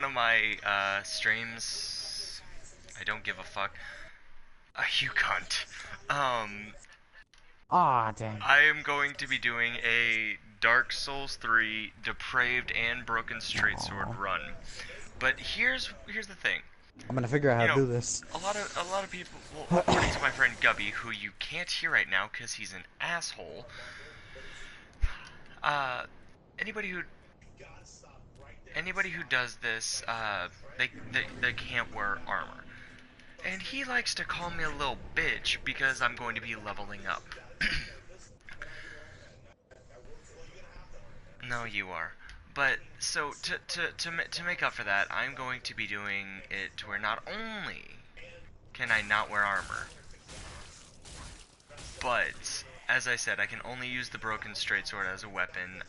of my streams, I don't give a fuck. You cunt. Aw, dang. I am going to be doing a Dark Souls 3 Depraved and Broken Straight Sword Aw. run. But here's the thing. I'm gonna figure out You how to know, do this. a lot of people, well, according to my friend Gubby, who you can't hear right now because he's an asshole. Uh, anybody who does this, they can't wear armor. And he likes to call me a little bitch because I'm going to be leveling up. No, you are. But so to make up for that, I'm going to be doing it to where not only can I not wear armor, but as I said, I can only use the broken straight sword as a weapon.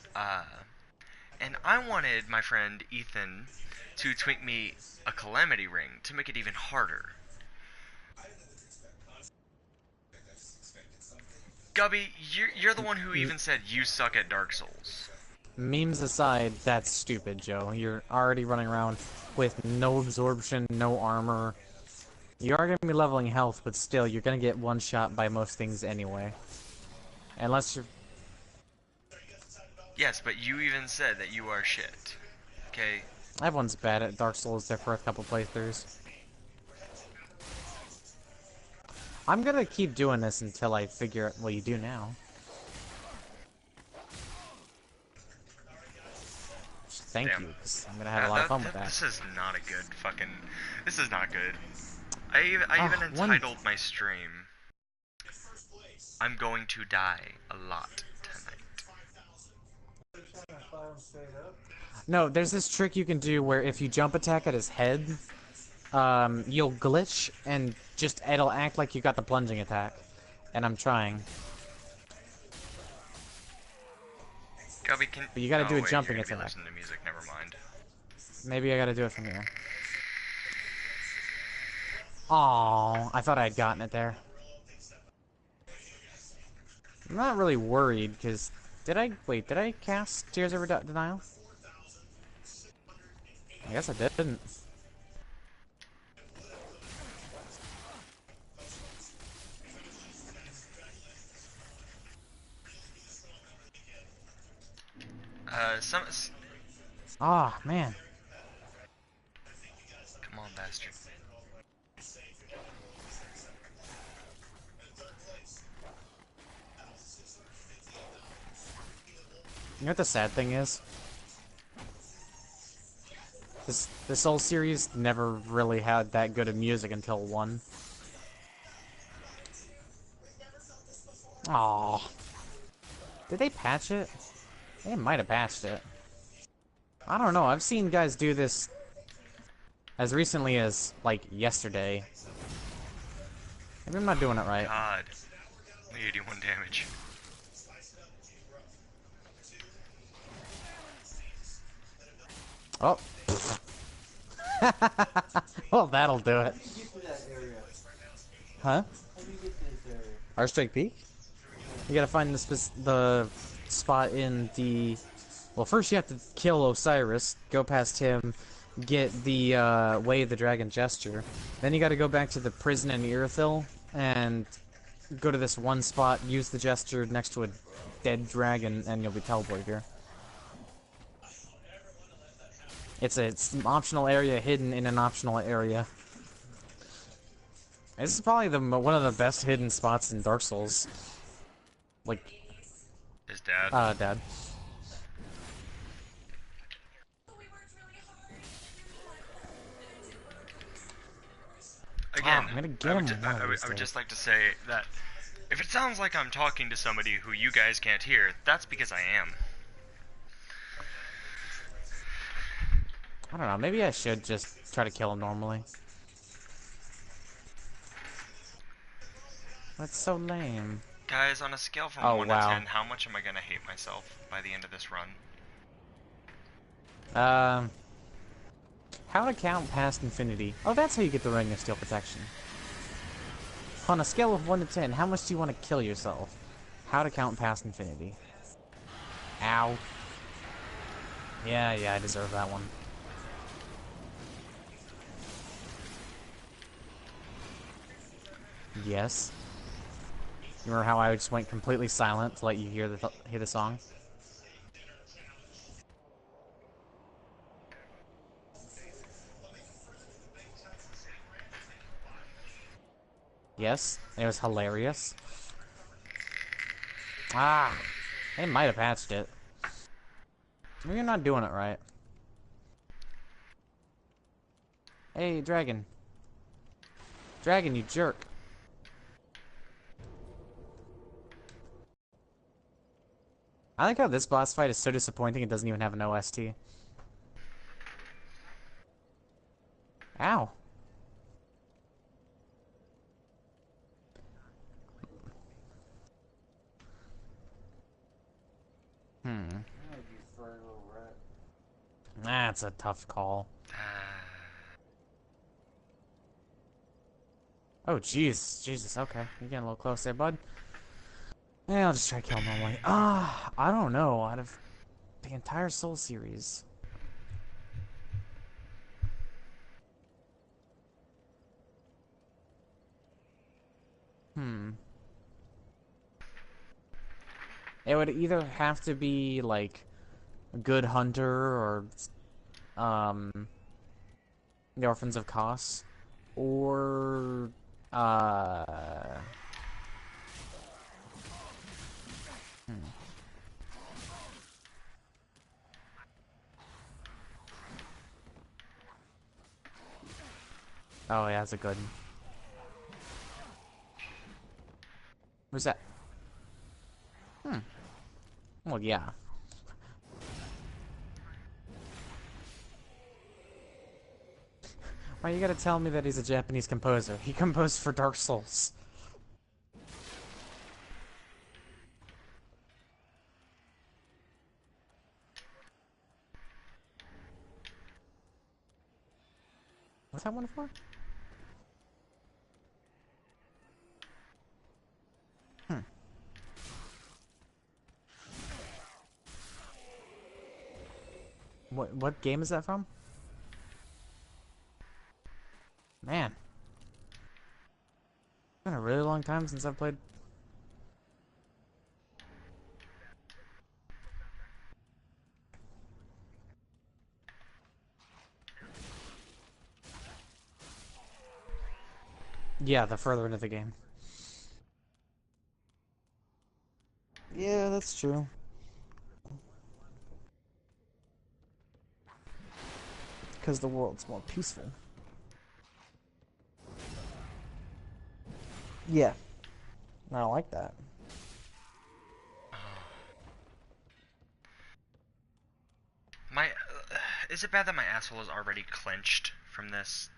And I wanted my friend Ethan to tweak me a calamity ring to make it even harder. Gubby, you're the one who even said you suck at Dark Souls. Memes aside, that's stupid, Joe. You're already running around with no absorption, no armor. You are gonna be leveling health, but still, you're gonna get one shot by most things anyway. Unless you're... Yes, but you even said that you are shit. Okay? Everyone's bad at Dark Souls there for a couple playthroughs. I'm gonna keep doing this until I figure out what you do now. Thank you, 'cause I'm gonna have a lot of fun with that. This is not a good fucking... This is not good. I even entitled my stream, I'm going to die a lot tonight. No, there's this trick you can do where if you jump attack at his head, you'll glitch and just it'll act like you got the plunging attack. And I'm trying. Gubby, But you gotta do a wait, jumping you're gonna attack. be listening to music, never mind. Maybe I gotta do it from here. Aww, I thought I had gotten it there. I'm not really worried, because... Did I cast Tears of Denial? I guess I didn't. Ah, man. Come on, bastard. You know what the sad thing is? This whole series never really had that good of music until 1. Aww. Did they patch it? They might have patched it. I don't know, I've seen guys do this as recently as, like, yesterday. Maybe I'm not doing it right. God. 81 damage. Oh. Well, that'll do it. Huh? Arstrike Peak? You gotta find the spot in the... Well, first you have to kill Osiris, go past him, get the Way of the Dragon Gesture. Then you gotta go back to the prison in Irithyll, and go to this one spot, use the gesture next to a dead dragon, and you'll be teleported here. It's an optional area hidden in an optional area. This is probably one of the best hidden spots in Dark Souls. Like... His dad. Dad. Again, I'm gonna get him I would just like to say that if it sounds like I'm talking to somebody who you guys can't hear, that's because I am. I don't know, maybe I should just try to kill him normally. That's so lame. Guys, on a scale from 1 to 10, how much am I gonna hate myself by the end of this run? How to count past infinity. Oh, that's how you get the Ring of Steel Protection. On a scale of 1 to 10, how much do you want to kill yourself? How to count past infinity. Ow. Yeah, I deserve that one. Yes. You remember how I just went completely silent to let you hear the song? Yes. And it was hilarious. Ah, they might have patched it. Maybe you're not doing it right. Hey, dragon. Dragon, you jerk. I like how this boss fight is so disappointing it doesn't even have an OST. Ow. Hmm. That's a tough call. Oh, jeez. Jesus, okay. You're getting a little close there, bud. Yeah, I'll just try to kill him normally. I don't know. Out of the entire Soul series. Hmm. It would either have to be, like, a good hunter or, um, the Orphans of Kos, or, hmm. Oh, yeah, that's a good one. Who's that? Hmm. Well, yeah. Why you gotta tell me that he's a Japanese composer? He composed for Dark Souls. What's that one for? Hmm. What game is that from? Man. It's been a really long time since I've played. Yeah, the further into the game. Yeah, that's true. Because the world's more peaceful. Yeah, I don't like that. My, is it bad that my asshole is already clenched from this?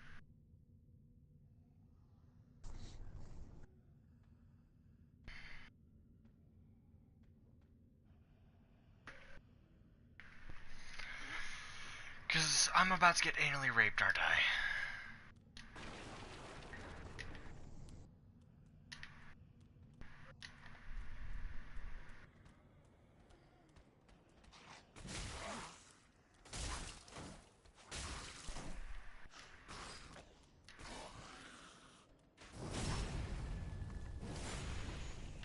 Because I'm about to get anally raped, aren't I?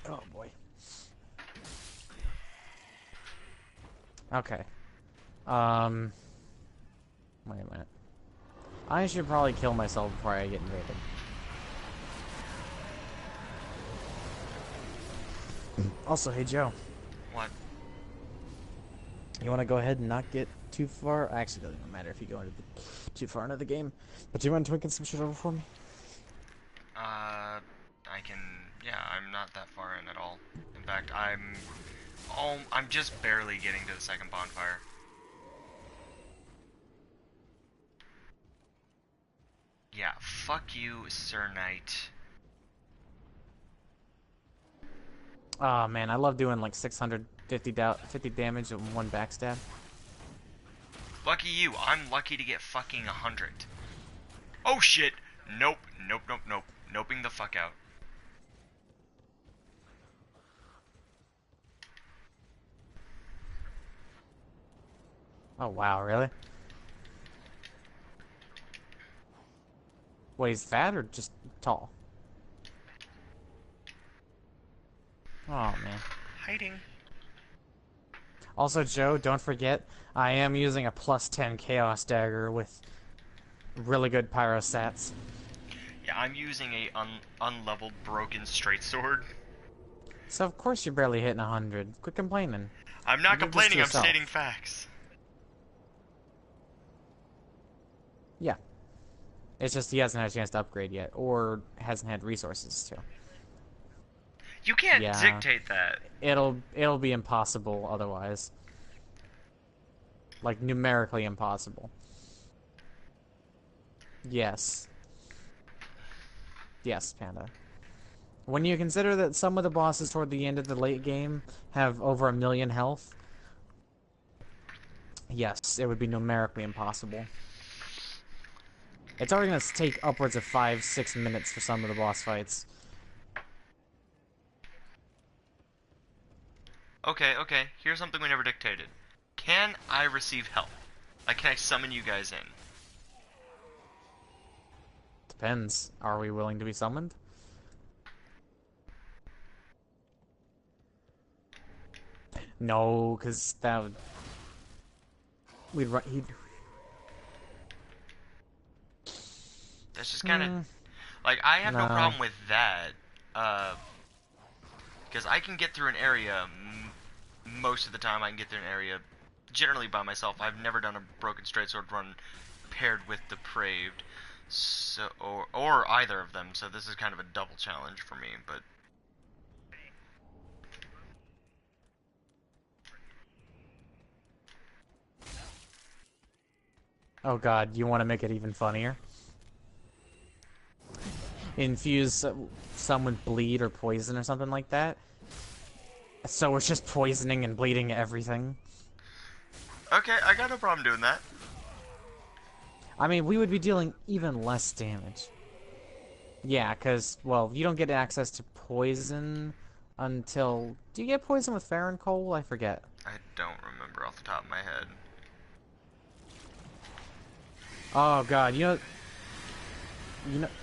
Oh boy. Okay. Um. Wait a minute. I should probably kill myself before I get invaded. Also, hey Joe. What? You want to go ahead and not get too far? Actually, it doesn't even matter if you go into too far into the game. But do you mind tweaking some shit over for me? I can. Yeah, I'm not that far in at all. In fact, I'm just barely getting to the second bonfire. Yeah, fuck you, Sir Knight. Oh man, I love doing like 650 damage in one backstab. Lucky you, I'm lucky to get fucking 100. Oh shit! Nope, nope, nope, nope. Noping the fuck out. Oh wow, really? Wait, he's fat or just tall? Oh, man. Hiding. Also, Joe, don't forget, I am using a +10 Chaos Dagger with really good pyro stats. Yeah, I'm using a unleveled broken straight sword. So of course you're barely hitting 100. Quit complaining. I'm You not did this to complaining, I'm yourself. stating facts. Yeah. It's just he hasn't had a chance to upgrade yet, or hasn't had resources to. You can't Yeah. dictate that. It'll be impossible otherwise. Like, numerically impossible. Yes. Yes, Panda. When you consider that some of the bosses toward the end of the late game have over 1,000,000 health, yes, it would be numerically impossible. It's already going to take upwards of 5-6 minutes for some of the boss fights. Okay, here's something we never dictated. Can I receive help? Like, can I summon you guys in? Depends. Are we willing to be summoned? No, because that would... We'd run... He'd... That's just kind of... Like, I have no No. problem with that. Because I can get through an area... most of the time I can get through an area generally by myself. I've never done a broken straight sword run paired with depraved. So, or either of them. So this is kind of a double challenge for me, but... Oh god, you want to make it even funnier? Infuse some with bleed or poison or something like that? So it's just poisoning and bleeding everything? Okay, I got no problem doing that. I mean, we would be dealing even less damage. Yeah, because, well, you don't get access to poison until... Do you get poison with Farron Coal? I forget. I don't remember off the top of my head. Oh god, you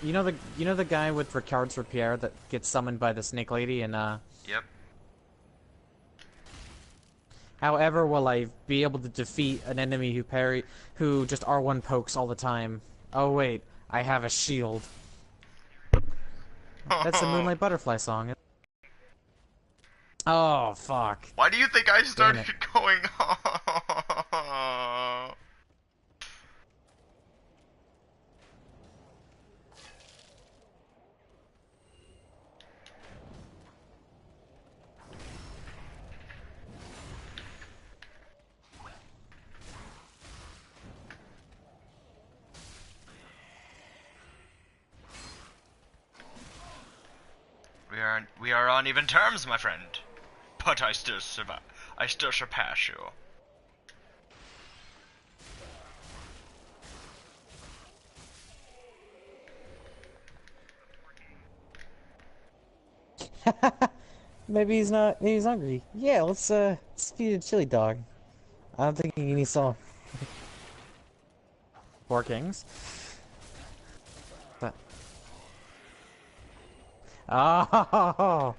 know the guy with Ricard's Repair that gets summoned by the Snake Lady and Yep. However, will I be able to defeat an enemy who just R1 pokes all the time? Oh wait, I have a shield. That's the Moonlight Butterfly song. Oh fuck. Why do you think I Damn started it. going on? We are on even terms, my friend. But I still survive. I still surpass you. Maybe he's hungry. Yeah, let's feed a chili dog. I don't think he needs some. Four kings. But... Oh!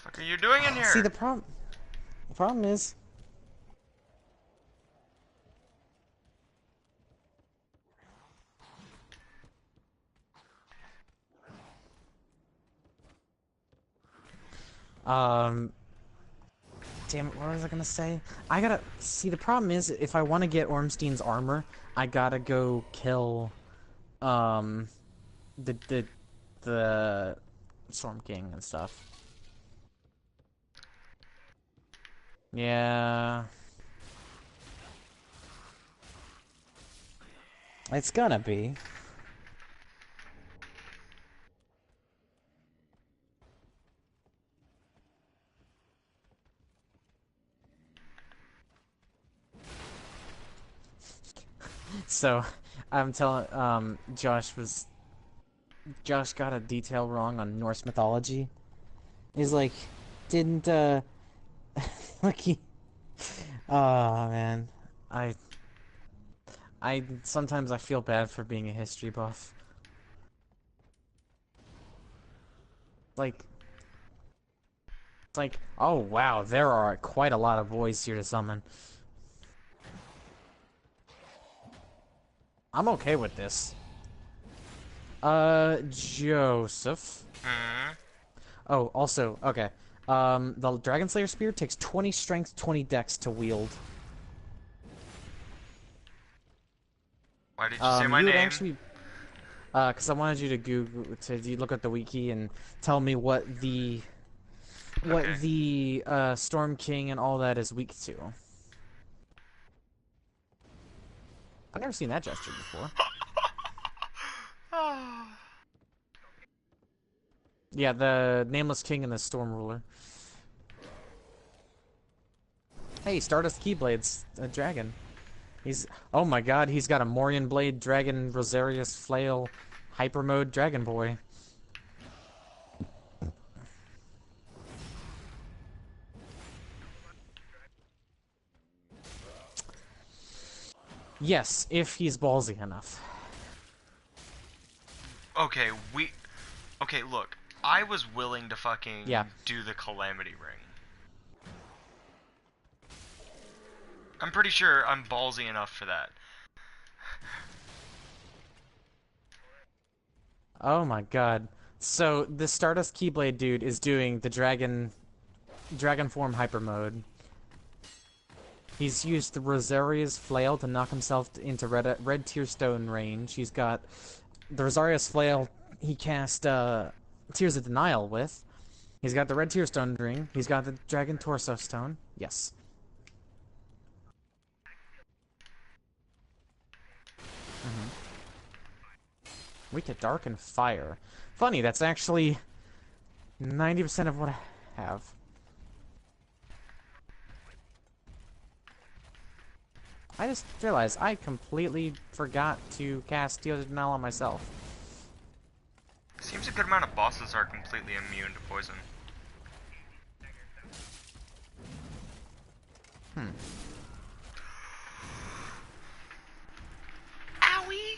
What are you doing in here? See, the problem is... Damn it, what was I gonna say? See, the problem is, if I want to get Ormstein's armor, I gotta go kill, um, the Storm King and stuff. Yeah. It's gonna be. So, I'm telling, Josh got a detail wrong on Norse mythology. He's like, didn't, like oh man. I, sometimes I feel bad for being a history buff. Like, it's like, oh wow, there are quite a lot of boys here to summon. I'm okay with this. Joseph. Hmm. Oh, also, okay. The Dragon Slayer Spear takes 20 strength, 20 dex to wield. Why did you say my You would name? actually, because I wanted you to look at the wiki and tell me what Okay. the Storm King and all that is weak to. I've never seen that gesture before. Yeah, the Nameless King and the Storm Ruler. Hey, Stardust Keyblade's a dragon. He's oh my god, he's got a Morian Blade, Dragon, Rosarius Flail, Hyper Mode, Dragon Boy. Yes, if he's ballsy enough. Okay, okay, look. I was willing to fucking Yeah. do the Calamity Ring. I'm pretty sure I'm ballsy enough for that. Oh my god. So the Stardust Keyblade dude is doing the dragon form hyper mode. He's used the Rosaria's Flail to knock himself into red Tear Stone range. He's got the Rosaria's Flail he cast Tears of Denial with. He's got the red Tear Stone ring. He's got the Dragon Torso Stone. Yes. Weak to Dark and Fire. Funny, that's actually 90% of what I have. I just realized I completely forgot to cast Tears of Denial on myself. Seems a good amount of bosses are completely immune to poison. Hmm. Owie!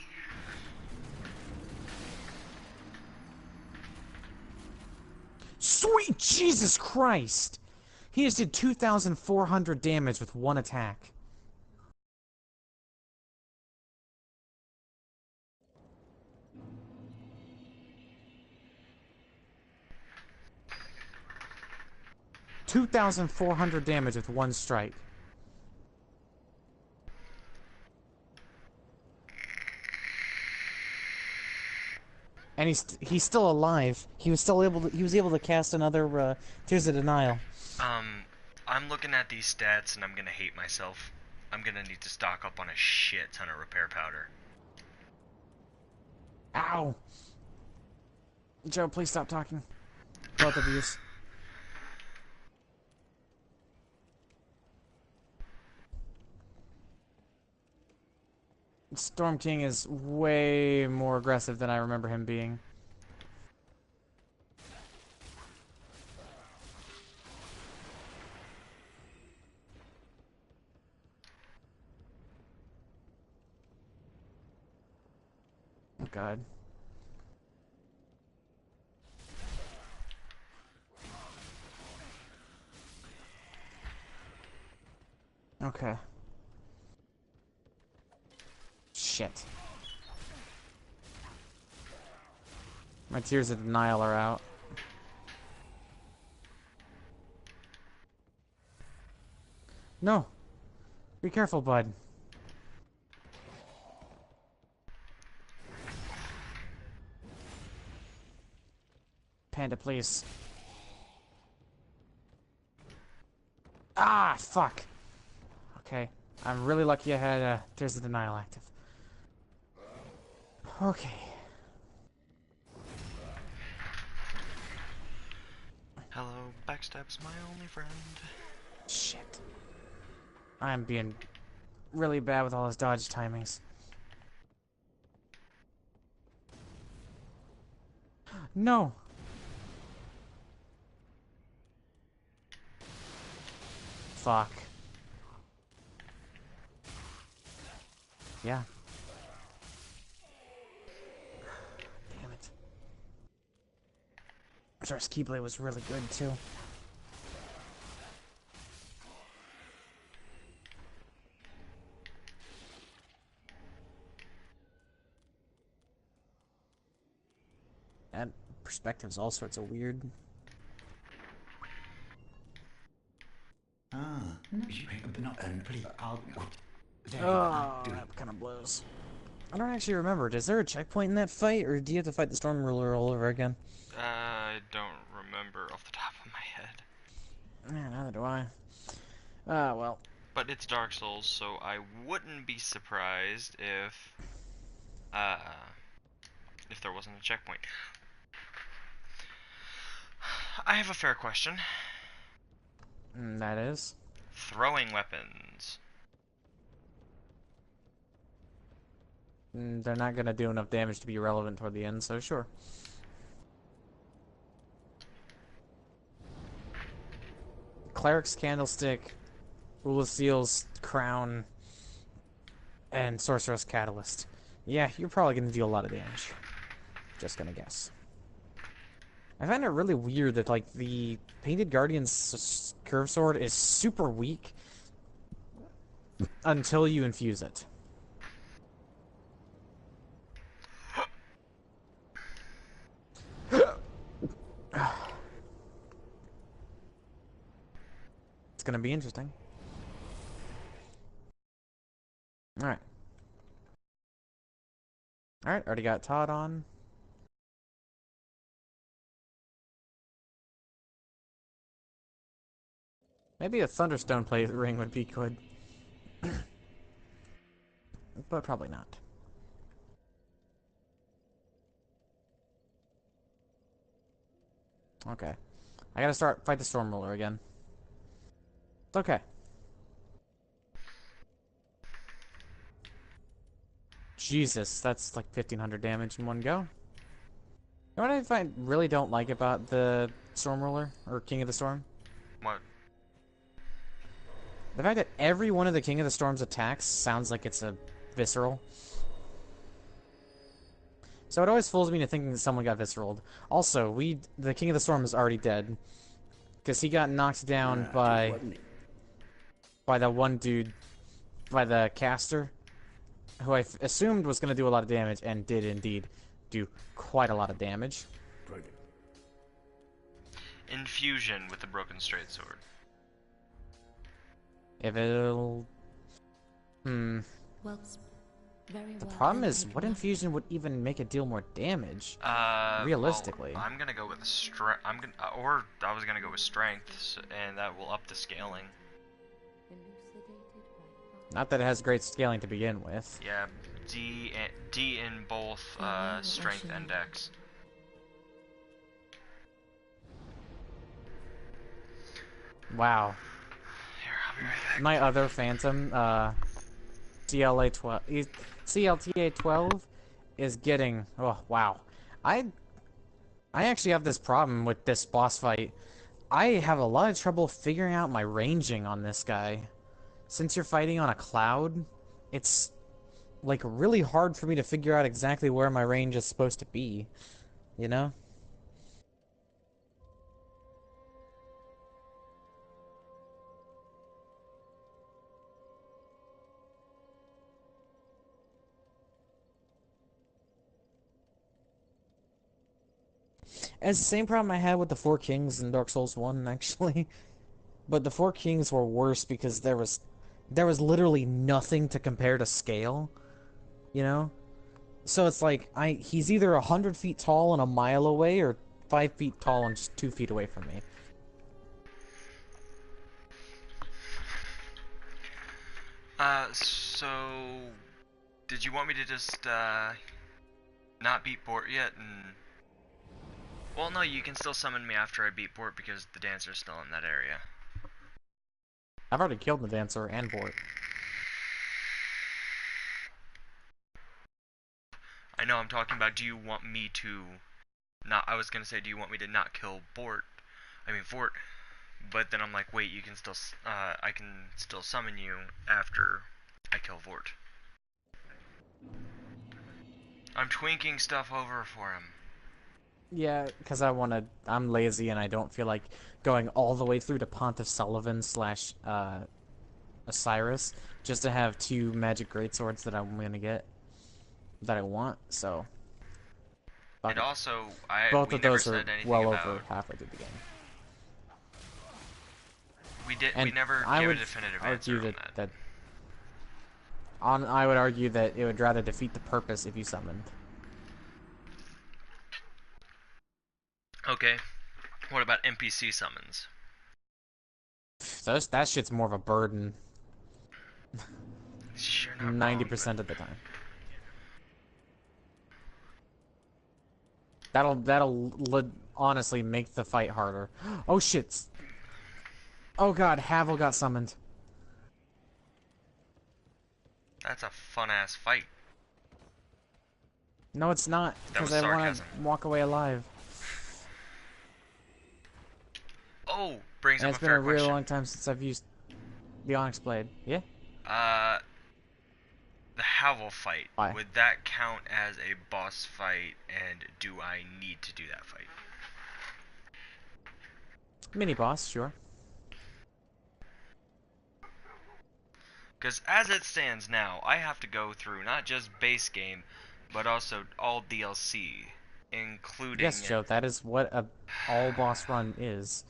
Sweet Jesus Christ! He just did 2,400 damage with one attack. $2,400 damage with one strike. And he's still alive. He was able to cast another Tears of Denial. I'm looking at these stats and I'm gonna hate myself. I'm gonna need to stock up on a shit ton of repair powder. Ow! Joe, please stop talking. Both of yous. Storm King is way more aggressive than I remember him being. Oh god. Okay. Shit. My Tears of Denial are out. No! Be careful, bud. Panda, please. Ah, fuck! Okay. I'm really lucky I had Tears of Denial active. Okay. Hello, Backstab's my only friend. Shit. I'm being really bad with all his dodge timings. No! Fuck. Yeah. Damn it. Sorcerer's Keyblade was really good too. And perspective's all sorts of weird. Ah, Oh, that kind of blows. I don't actually remember. Is there a checkpoint in that fight, or do you have to fight the Storm Ruler all over again? I don't remember off the top of my head. Yeah, neither do I. Ah, well. But it's Dark Souls, so I wouldn't be surprised uh, if there wasn't a checkpoint. I have a fair question. That is? Throwing weapons. They're not gonna do enough damage to be relevant toward the end, so sure. Cleric's Candlestick, Rule of Seal's Crown, and Sorcerer's Catalyst. Yeah, you're probably gonna deal a lot of damage. Just gonna guess. I find it really weird that, like, the Painted Guardian's Curve Sword is super weak until you infuse it. It's gonna be interesting. Alright. Alright, already got Todd on. Maybe a Thunderstone plate ring would be good. But probably not. Okay. I gotta fight the Storm Ruler again. It's okay. Jesus, that's like 1,500 damage in one go. You know what really don't like about the Storm Ruler, or King of the Storm? What? The fact that every one of the King of the Storm's attacks sounds like it's a visceral. So it always fools me into thinking that someone got visceraled. Also, the King of the Storm is already dead. Because he got knocked down by the one dude, by the caster, who I assumed was going to do a lot of damage, and did indeed do quite a lot of damage. Infusion with the broken straight sword. If it'll... The problem is, what infusion would even make it deal more damage? Realistically. Well, I'm gonna go with strength. I was gonna go with strength, and that will up the scaling. Not that it has great scaling to begin with. Yeah, D in both strength and dex. Wow. Here, I'll be right back. My other Phantom, CLTA 12 is getting... Oh, wow. I actually have this problem with this boss fight. I have a lot of trouble figuring out my ranging on this guy. Since you're fighting on a cloud, it's like really hard for me to figure out exactly where my range is supposed to be, you know? It's the same problem I had with the Four Kings in Dark Souls 1, actually. But the Four Kings were worse because there was literally nothing to compare to scale, you know? So it's like, he's either 100 feet tall and a mile away, or 5 feet tall and just 2 feet away from me. So... Did you want me to just, not beat Bort yet, and... Well, no, you can still summon me after I beat Bort, because the dancer's still in that area. I've already killed the dancer and Bort. I know, I'm talking about, do you want me to... I was gonna say, do you want me to not kill Fort, but then I'm like, wait, you can still, I can still summon you after I kill Vort. I'm twinking stuff over for him. Yeah, because I'm lazy and I don't feel like going all the way through to Pontiff Sullivan slash Osiris just to have two magic greatswords that I'm gonna get that I want. So fuck And it. also, Both we of never those are said anything well about over halfway through the game. we And never I gave a would definitive argue answer on that that. I would argue that it would rather defeat the purpose if you summoned. Okay. What about NPC summons? That shit's more of a burden You're not wrong, but 90% of the time. That'll honestly make the fight harder. Oh shit. Oh god, Havel got summoned. that's a fun ass fight. No, it's not, That because was I want sarcasm. to walk away alive. Oh, brings And up it's a been fair a really question. long time since I've used the Onyx Blade. Yeah? Uh, the Havel fight, Why? would that count as a boss fight, and do I need to do that fight? Mini boss, sure. Because as it stands now, I have to go through not just base game, but also all DLC, Yes, including... Joe, that is what a all boss run is.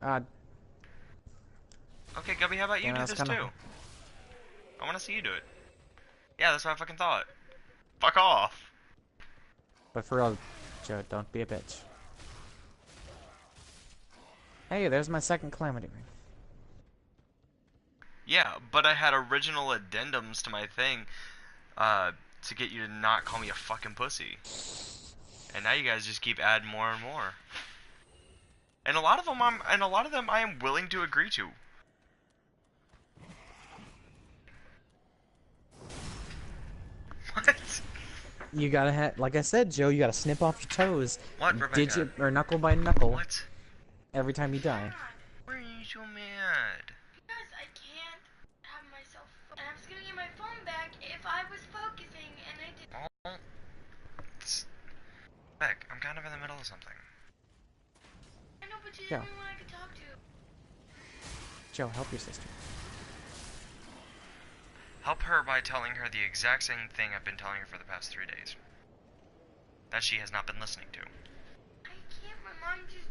Uh, Okay, Gubby, how about you damn it, do that's this kind of... too? I want to see you do it. Yeah, that's what I fucking thought. Fuck off. But for real, Joe, don't be a bitch. Hey, there's my second Calamity Ring. Yeah, but I had original addendums to my thing, to get you to not call me a fucking pussy. And now you guys just keep adding more and more. And a lot of them I am willing to agree to. What? You gotta have, like I said, Joe, you gotta snip off your toes, What, Rebecca? digit or knuckle by knuckle, What? every time you die. Why are you so mad? Because I can't have myself. And I was gonna get my phone back if I was focusing, and I didn't. Oh, Beck, I'm kind of in the middle of something. I know, but she's the Joe, only one I could talk to. Joe, help your sister. Help her by telling her the exact same thing I've been telling her for the past 3 days. That she has not been listening to. I can't. My mind just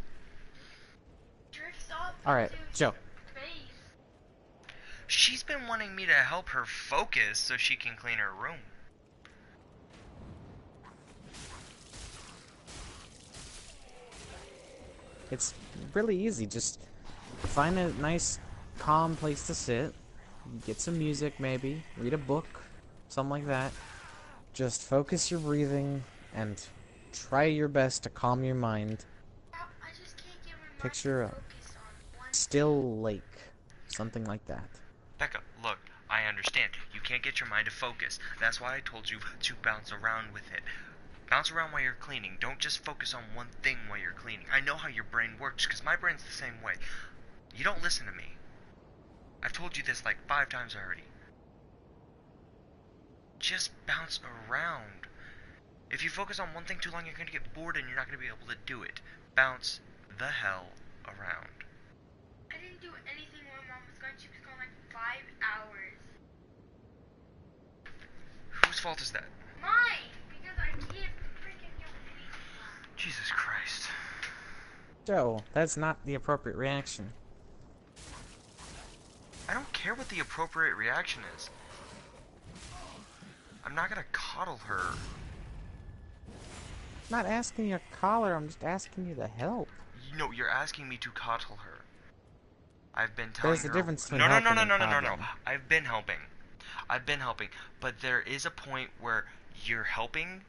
drifts off Alright, into Joe. space. She's been wanting me to help her focus so she can clean her room. It's really easy. Just find a nice, calm place to sit. Get some music, maybe. Read a book. Something like that. Just focus your breathing and try your best to calm your mind. I just can't get my mind Picture a focused on one still lake. Something like that. Becca, look, I understand. You can't get your mind to focus. That's why I told you to bounce around with it. Bounce around while you're cleaning. Don't just focus on one thing while you're cleaning. I know how your brain works, because my brain's the same way. You don't listen to me. I've told you this like 5 times already. Just bounce around. If you focus on one thing too long, you're going to get bored and you're not going to be able to do it. Bounce the hell around. I didn't do anything when Mom was gone. She was gone like 5 hours. Whose fault is that? Mine! Because I can't freaking get my feet flat. Jesus Christ. Joe, that's not the appropriate reaction. I don't care what the appropriate reaction is. I'm not gonna coddle her. I'm not asking you to call her, I'm just asking you to help. No, you're asking me to coddle her. I've been telling There's her... a difference between No. helping and No. coddling. I've been helping. But there is a point where your helping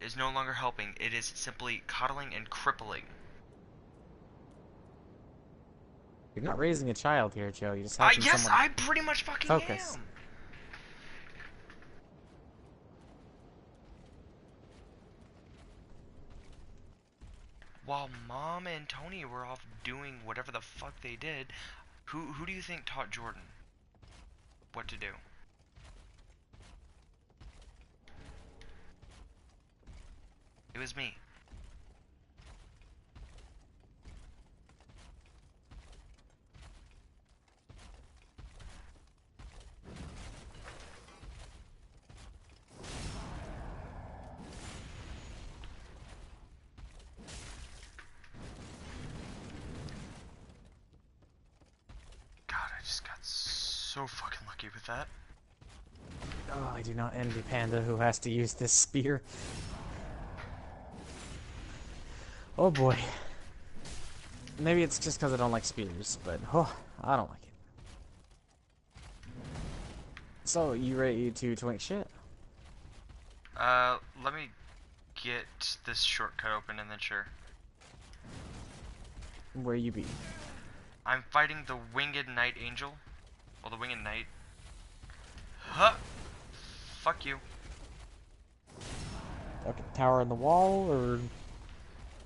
is no longer helping. It is simply coddling and crippling. You're not raising a child here, Joe. You're just helping Yes, someone I pretty much fucking focus. am. While Mom and Tony were off doing whatever the fuck they did, who do you think taught Jordan what to do? It was me. God, I just got so fucking lucky with that. Oh, I do not envy Panda who has to use this spear. Oh boy. Maybe it's just because I don't like spears, but oh, I don't like it. So, you ready to twink shit? Let me get this shortcut open and then sure. Where you be? I'm fighting the Winged Night Angel. Well, the Winged Knight. Huh! Fuck you. Okay, tower in the wall or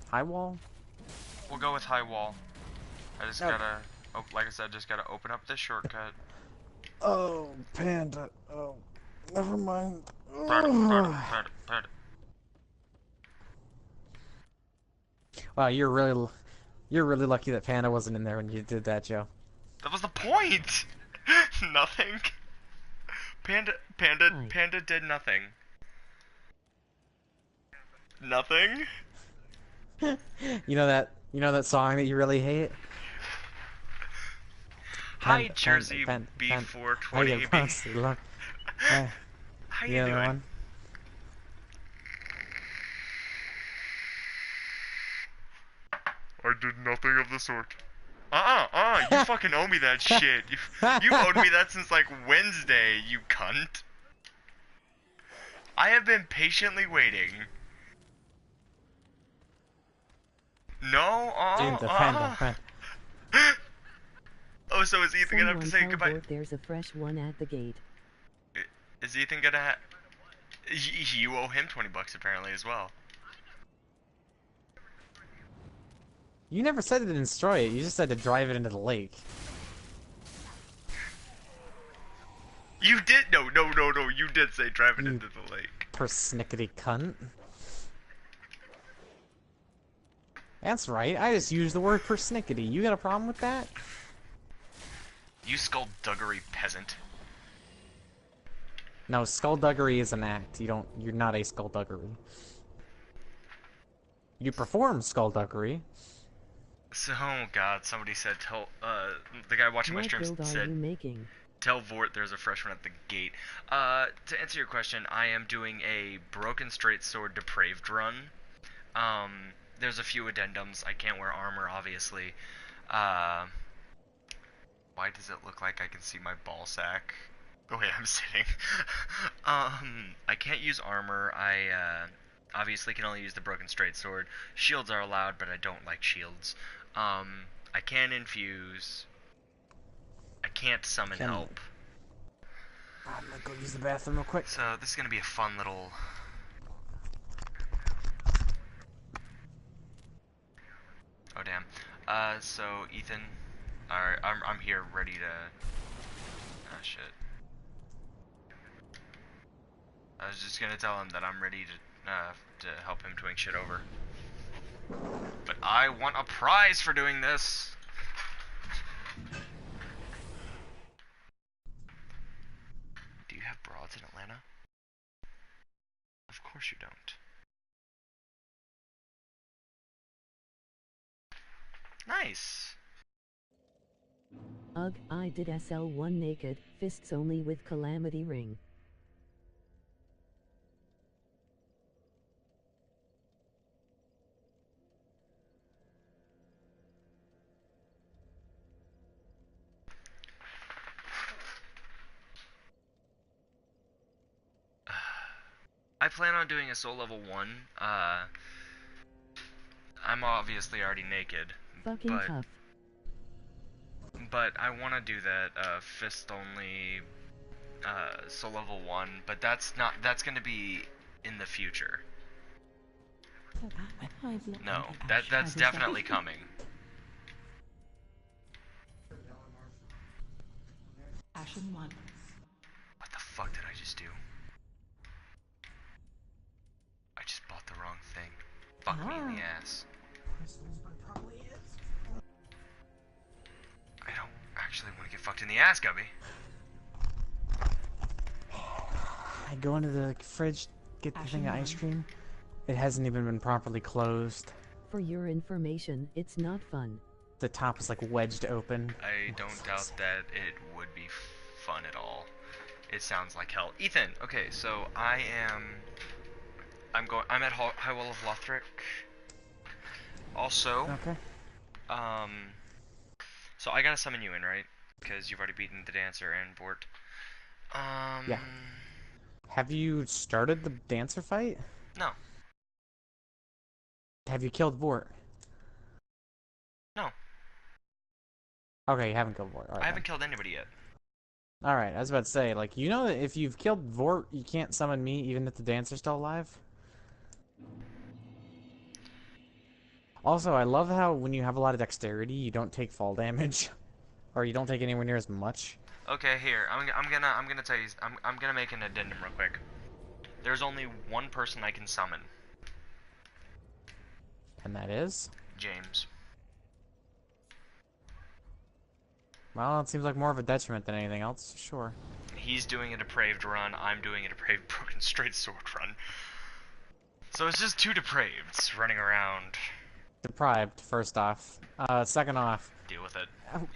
high wall? We'll go with high wall. I just Okay. gotta, oh, like I said, just gotta open up this shortcut. Oh, Panda. Oh, never mind. Panda. Wow, you're really lucky that Panda wasn't in there when you did that, Joe. That was the point! Nothing. Panda did nothing. Nothing? You know that song that you really hate? Hi, Panda, Jersey Panda, Panda. I B420. get honestly look. How The you other doing? one. I did nothing of the sort. You fucking owe me that shit. You've owed me that since like Wednesday, you cunt. I have been patiently waiting. No, Panda. Oh, so is Ethan gonna have to say Someone goodbye? tell Bort there's a fresh one at the gate. Is Ethan gonna you owe him 20 bucks apparently as well. You never said to destroy it, you just said to drive it into the lake. You did, no, you did say drive it into the lake. Persnickety cunt. That's right, I just used the word persnickety. You got a problem with that? You skullduggery peasant. No, skullduggery is an act. You're not a skullduggery. You perform skullduggery. So, oh god, somebody said the guy watching my What stream build are said, you making? tell Vort there's a fresh one at the gate. To answer your question, I am doing a Broken Straight Sword Depraved run. There's a few addendums. I can't wear armor, obviously. Why does it look like I can see my ball sack? The way I'm sitting. I can't use armor. I obviously can only use the Broken Straight Sword. Shields are allowed, but I don't like shields. I can infuse. I can't summon help. I'm gonna go use the bathroom real quick. So this is gonna be a fun little. Oh damn. So Ethan, alright, I'm here, ready to. Ah shit. I was just gonna tell him that I'm ready to help him twink shit over. But I want a prize for doing this. Do you have broads in Atlanta? Of course you don't. Nice. Ugh, I did SL1 naked, fists only with calamity ring. I plan on doing a soul level 1. I'm obviously already naked. Fucking tough. But I want to do that fist only soul level 1, but that's going to be in the future. No, that's definitely coming. What the fuck did I just do? I just bought the wrong thing. fuck me in the ass. I don't actually want to get fucked in the ass, Gubby. I go into the fridge, get the thing of ice cream. It hasn't even been properly closed. For your information, it's not fun. The top is like wedged open. I don't doubt that it would be fun at all. It sounds like hell. Ethan, okay, so I'm at High Wall of Lothric. Also, Okay. so I gotta summon you in, right? Because you've already beaten the Dancer and Vort. Yeah. Have you started the Dancer fight? No. Have you killed Vort? No. Okay, you haven't killed Vort. Right, I haven't killed anybody yet. Alright, I was about to say, like, you know that if you've killed Vort, you can't summon me even if the Dancer's still alive? Also, I love how when you have a lot of dexterity, you don't take fall damage. Or you don't take anywhere near as much. Okay, here. I'm gonna tell you. I'm gonna make an addendum real quick. There's only one person I can summon. And that is? James. Well, it seems like more of a detriment than anything else, sure. He's doing a depraved run. I'm doing a depraved broken straight sword run. So it's just two depraveds running around. Deprived, first off. Second off, Deal with it,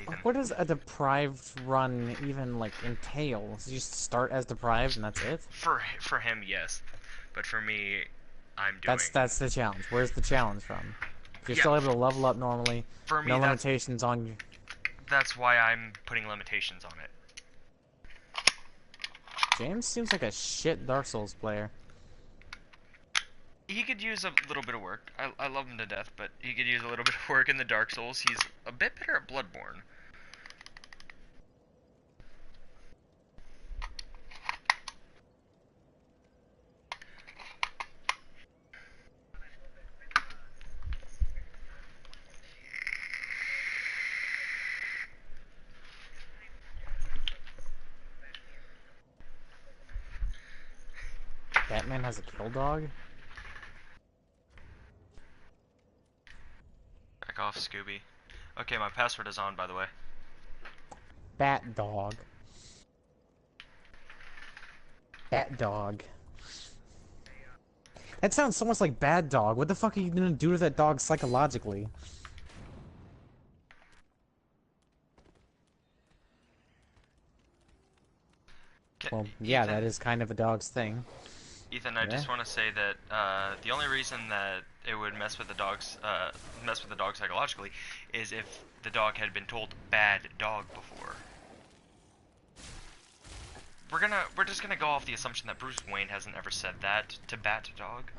Ethan. what does a deprived run even, like, entail? You just start as deprived and that's it? For him, yes. But for me, I'm doing... That's the challenge. Where's the challenge from? If you're Yeah. still able to level up normally, For me, no limitations on you. That's why I'm putting limitations on it. James seems like a shit Dark Souls player. He could use a little bit of work. I love him to death, but he could use a little bit of work in the Dark Souls. He's a bit better at Bloodborne. Batman has a kill dog? Back off, Scooby. Okay, my password is on, by the way. Bat dog. Bat dog. That sounds so much like bad dog. What the fuck are you gonna do to that dog psychologically? Well, yeah, Ethan, that is kind of a dog's thing. Ethan, I just want to say that the only reason that it would mess with the dog psychologically is if the dog had been told bad dog before. We're just gonna go off the assumption that Bruce Wayne hasn't ever said that to Bat Dog.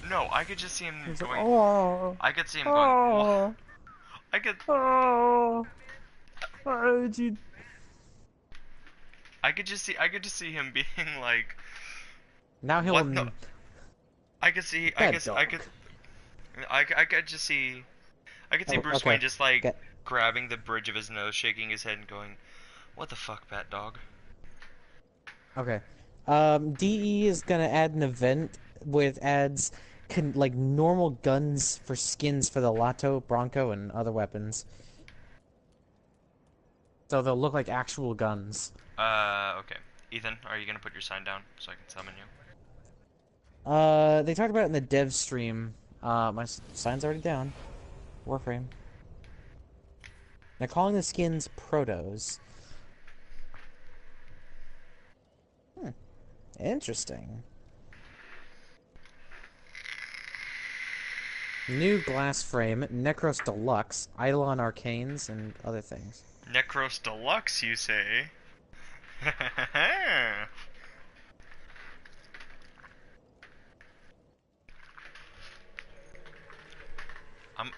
No, I could just see him He's going. like, oh, I could see him going. oh, I could. oh, why did you? I could just see him being like. Now he'll. What? No. I could see. Bad dog. I could just see. I could see Oh, Bruce okay. Wayne just like grabbing the bridge of his nose, shaking his head, and going, "What the fuck, Bat Dog?" Okay. DE is gonna add an event with ads, like normal guns for skins for the Lato, Bronco, and other weapons. So they'll look like actual guns. Okay. Ethan, are you gonna put your sign down so I can summon you? They talked about it in the dev stream. My sign's already down. Warframe. They're calling the skins protos. Interesting. New glass frame, Necros Deluxe, Eidolon Arcanes, and other things. Necros Deluxe, you say?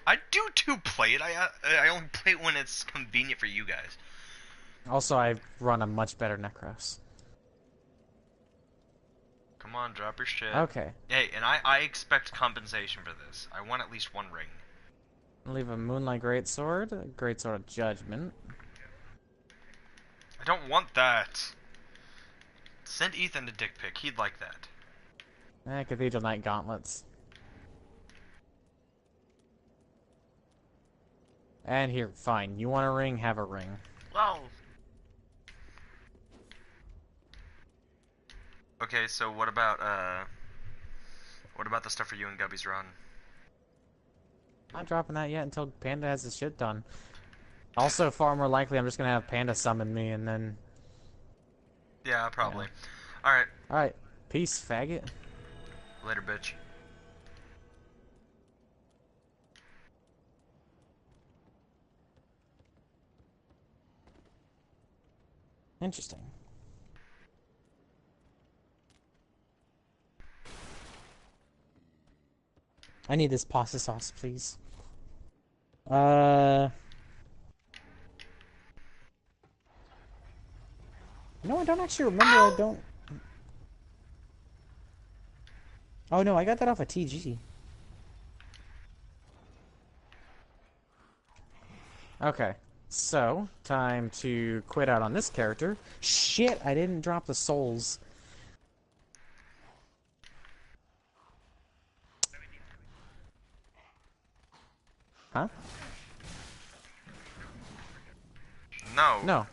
I do play it. I only play it when it's convenient for you guys. Also, I run a much better Necros. Come on, drop your shit. Okay. Hey, and I expect compensation for this. I want at least one ring. Leave a Moonlight Greatsword, Greatsword of Judgment. I don't want that. Send Ethan a dick pic. He'd like that. Cathedral Knight gauntlets. And here, fine. You want a ring? Have a ring. Whoa. Okay, so what about the stuff for you and Gubby's run? Not dropping that yet until Panda has his shit done. Also, far more likely, I'm just gonna have Panda summon me and then. Yeah, probably. Yeah. Alright. Alright. Peace, faggot. Later, bitch. Interesting. I need this pasta sauce, please. No, I don't actually remember. I don't. Oh no, I got that off of TG. Okay, so time to quit out on this character. Shit, I didn't drop the souls. Huh? No. No,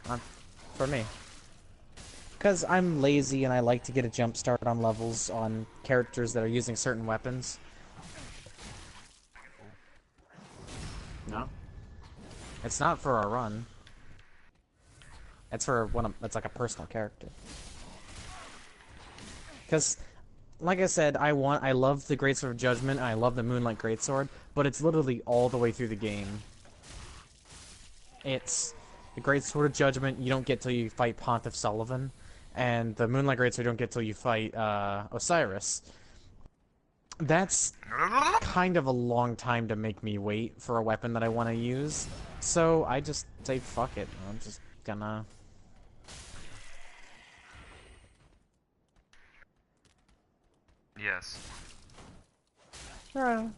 for me. Because I'm lazy and I like to get a jump start on levels on characters that are using certain weapons. No. It's not for a run. It's for it's like a personal character. Because, like I said, I love the Greatsword of Judgment, and I love the Moonlight Greatsword, but it's literally all the way through the game. It's the Greatsword of Judgment you don't get till you fight Pontiff Sullivan, and the Moonlight Greatsword you don't get till you fight Osiris. That's kind of a long time to make me wait for a weapon that I want to use, so I just say fuck it. I'm just gonna... Yes. Alright.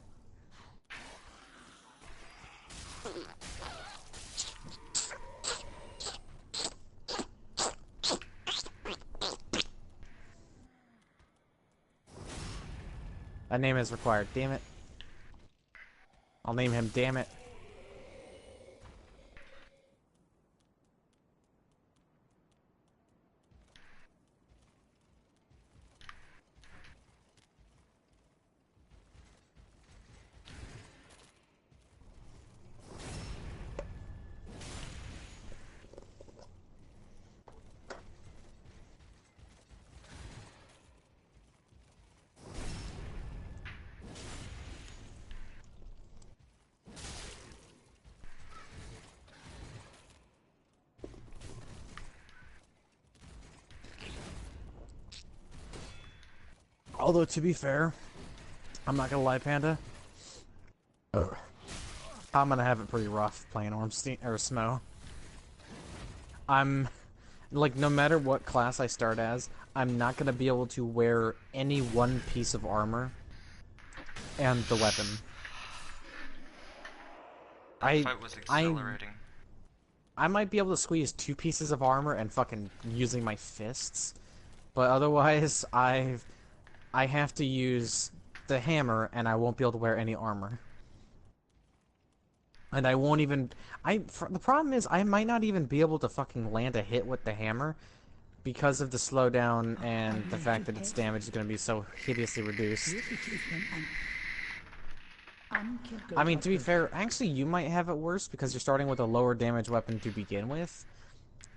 A name is required, damn it. I'll name him, damn it. Although, to be fair, I'm not gonna lie, Panda. I'm gonna have it pretty rough playing Ormstein or Smo. I'm like, no matter what class I start as, I'm not gonna be able to wear any one piece of armor and the weapon. That fight was exhilarating. I might be able to squeeze 2 pieces of armor and fucking using my fists, but otherwise, I have to use the hammer, and I won't be able to wear any armor. And I won't even... the problem is, I might not even be able to fucking land a hit with the hammer because of the slowdown and the fact that its damage is going to be so hideously reduced. I mean, to be fair, actually, you might have it worse because you're starting with a lower damage weapon to begin with,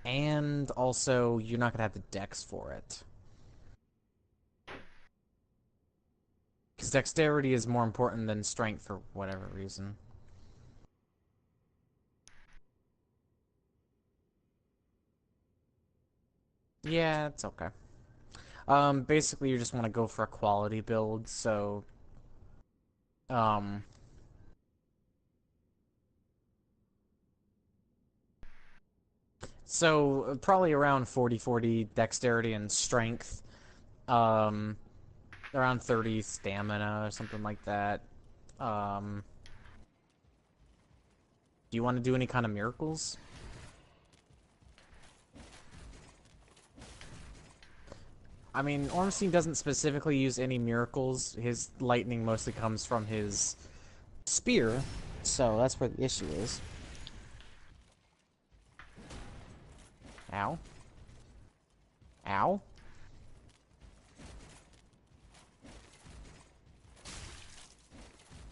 and also, you're not going to have the dex for it. Because dexterity is more important than strength for whatever reason. Yeah, it's okay. Basically you just want to go for a quality build, so... So, probably around 40-40 dexterity and strength. Around 30 stamina or something like that. Do you want to do any kind of miracles? I mean, Ornstein doesn't specifically use any miracles. His lightning mostly comes from his spear, so that's where the issue is. Ow. Ow.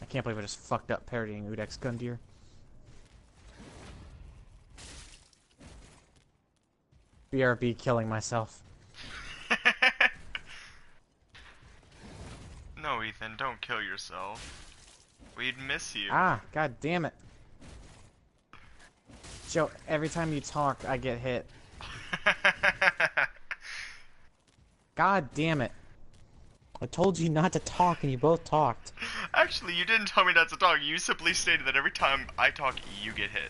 I can't believe I just fucked up parodying Udex Gundyr. BRB killing myself. No, Ethan, don't kill yourself. We'd miss you. Ah, god damn it. Joe, every time you talk, I get hit. God damn it. I told you not to talk and you both talked. Actually, you didn't tell me not to talk. You simply stated that every time I talk, you get hit.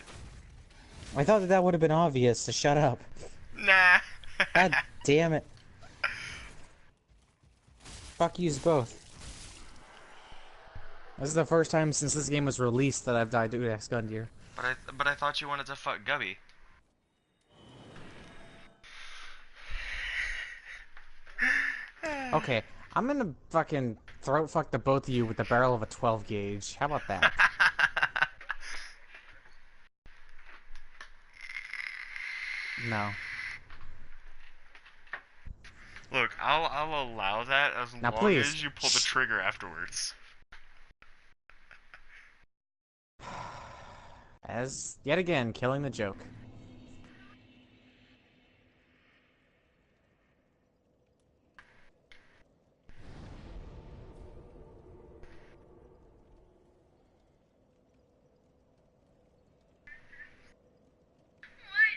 I thought that would have been obvious, so shut up. Nah. God damn it. Fuck yous both. This is the first time since this game was released that I've died to Udex Gundyr. But I thought you wanted to fuck Gubby. Okay, I'm gonna fucking throat fuck the both of you with the barrel of a 12 gauge. How about that? No. Look, I'll allow that as Now, long please. as you pull the trigger afterwards. As, yet again, killing the joke.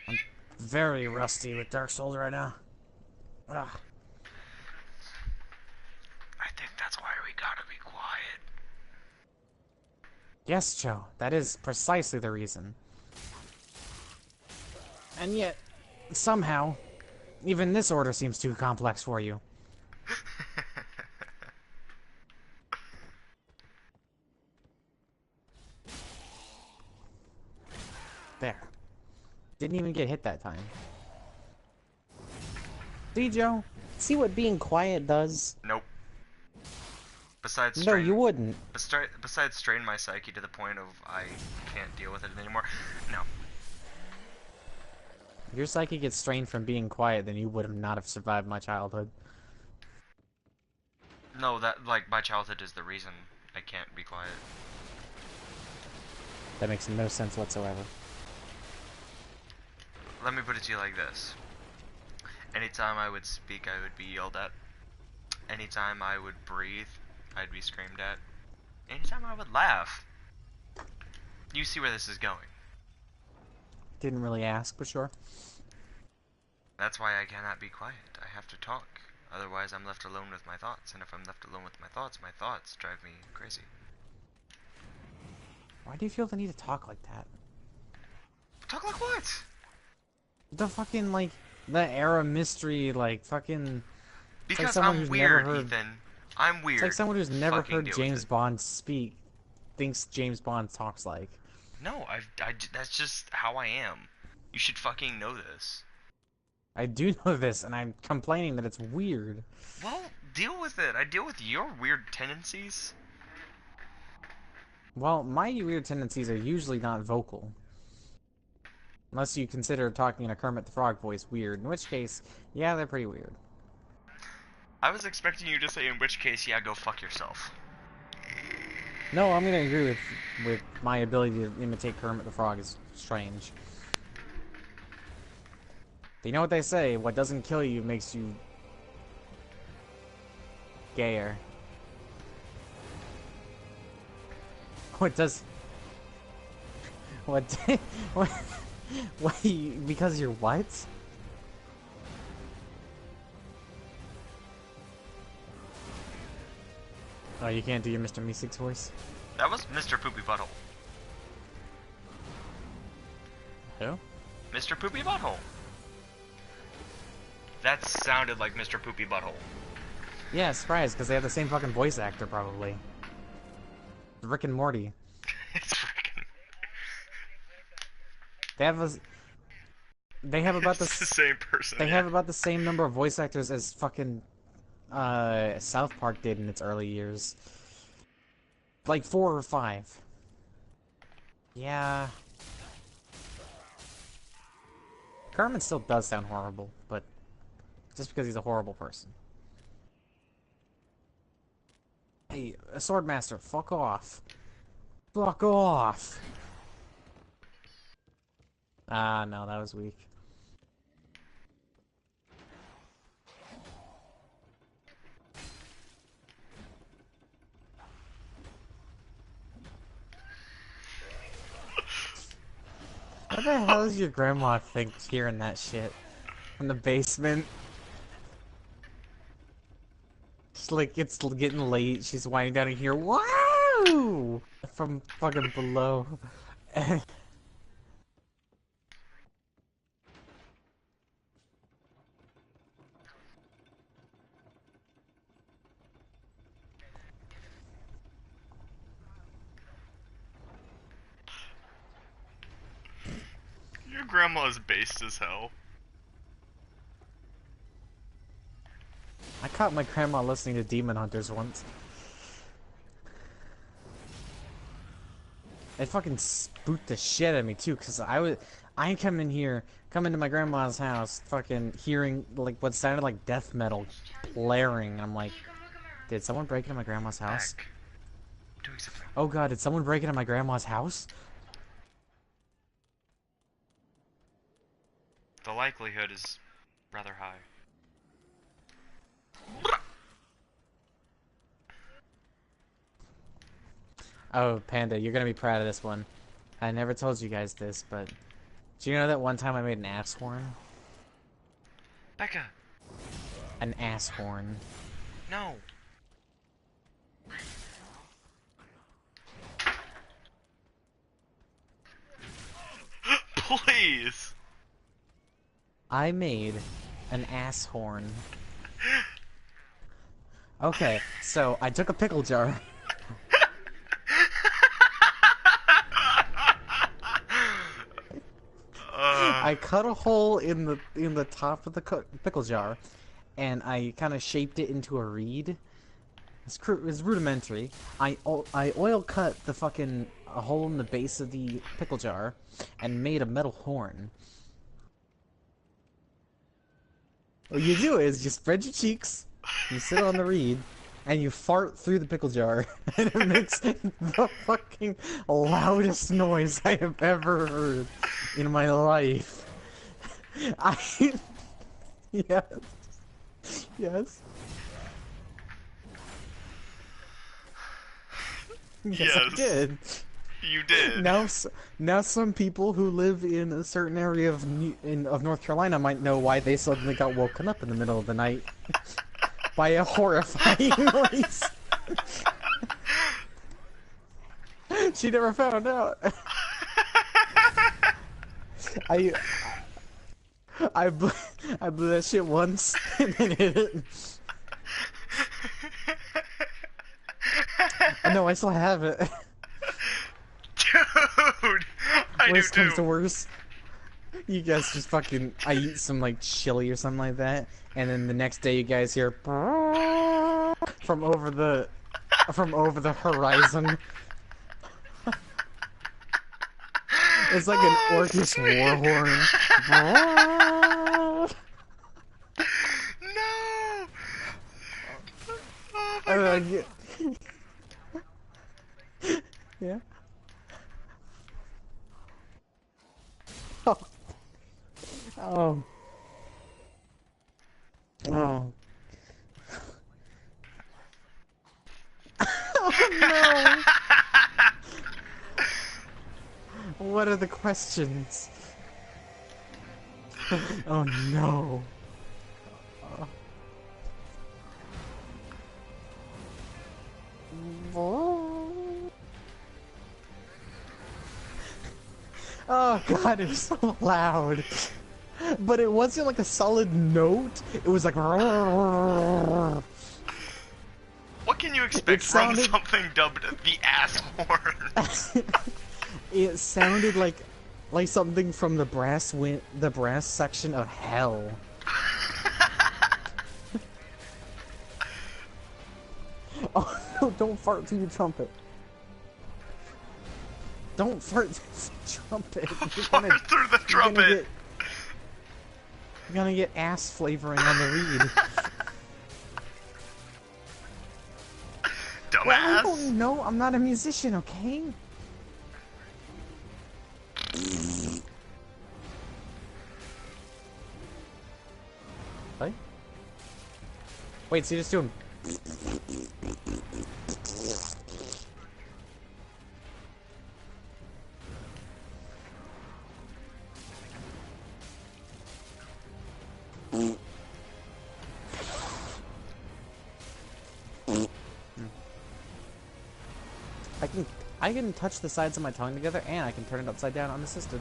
I'm very rusty with Darksouls right now. Ugh. I think that's why we gotta be quiet. Yes, Joe, that is precisely the reason. And yet, somehow, even this order seems too complex for you. There. Didn't even get hit that time. See, Joe? See what being quiet does? Nope. Besides No, strain, you wouldn't. besides strain my psyche to the point of I can't deal with it anymore. No. If your psyche gets strained from being quiet, then you would have not have survived my childhood. No, that, like, my childhood is the reason I can't be quiet. That makes no sense whatsoever. Let me put it to you like this. Anytime I would speak, I would be yelled at. Anytime I would breathe, I'd be screamed at. Anytime I would laugh. You see where this is going. Didn't really ask, but sure. That's why I cannot be quiet. I have to talk. Otherwise, I'm left alone with my thoughts. And if I'm left alone with my thoughts drive me crazy. Why do you feel the need to talk like that? Talk like what? The fucking, like, the era mystery, like, fucking... Because someone I'm who's weird, never heard- Ethan. I'm weird. It's like someone who's never Fucking heard deal with James it. Bond speak thinks James Bond talks like. No, that's just how I am. You should fucking know this. I do know this, and I'm complaining that it's weird. Well, deal with it. I deal with your weird tendencies. Well, my weird tendencies are usually not vocal. Unless you consider talking in a Kermit the Frog voice weird, in which case, yeah, they're pretty weird. I was expecting you to say, in which case, yeah, go fuck yourself. No, I'm gonna agree with my ability to imitate Kermit the Frog is strange. You know what they say, what doesn't kill you makes you gayer. What does... What... what because you're what? Oh, you can't do your Mr. Meeseeks voice? That was Mr. Poopy Butthole. Who? Mr. Poopy Butthole. That sounded like Mr. Poopy Butthole. Yeah, surprised, because they have the same fucking voice actor, probably. Rick and Morty. It's freaking... They have about It's the same person. They yeah. have about the same number of voice actors as fucking South Park did in its early years. Like 4 or 5. Yeah. Carmen still does sound horrible, but just because he's a horrible person. Hey, a Swordmaster, fuck off. Fuck off! Ah, no, that was weak. What the hell does your grandma think hearing that shit? In the basement? It's like, it's getting late, she's winding down in here, wow! From fucking below. Your grandma's based as hell. I caught my grandma listening to Demon Hunters once. It fucking spooked the shit out of me too, cause I come into my grandma's house, fucking hearing like what sounded like death metal blaring. And I'm like, did someone break into my grandma's house? Back. Doing something. Oh god, did someone break into my grandma's house? The likelihood is rather high. Oh, Panda, you're gonna be proud of this one. I never told you guys this, but do you know that one time I made an ass horn? Becca! An ass horn. No! Please! I made an ass horn. Okay, so I took a pickle jar. I cut a hole in the top of the pickle jar, and I kind of shaped it into a reed. It's rudimentary. I oil cut the fucking a hole in the base of the pickle jar, and made a metal horn. What you do is you spread your cheeks, you sit on the reed, and you fart through the pickle jar, and it makes the fucking loudest noise I have ever heard in my life. Yes. Yes. Yes, I did. You did. Now some people who live in a certain area of North Carolina might know why they suddenly got woken up in the middle of the night by a horrifying noise. She never found out. I blew that shit once and then hit it. No, I still have it. Dude! I Worst do comes to too. worst, you guys just fucking, I eat some like chili or something like that, and then the next day you guys hear from over the horizon. It's like an orcish war horn. No! Oh my And god. then yeah. Oh. Oh. Oh. Oh no! What are the questions? Oh no. Oh god, it was so loud. But it wasn't like a solid note. It was like. What can you expect from something dubbed the ass horn? It sounded like something from the brass section of hell. Oh no, don't fart through your trumpet. Don't fart through the trumpet. Fart through the trumpet! You're gonna get ass flavoring on the reed. Dumbass! Well, I don't know. I'm not a musician, okay? What? Wait, so you're just doing... I can touch the sides of my tongue together, and I can turn it upside down unassisted.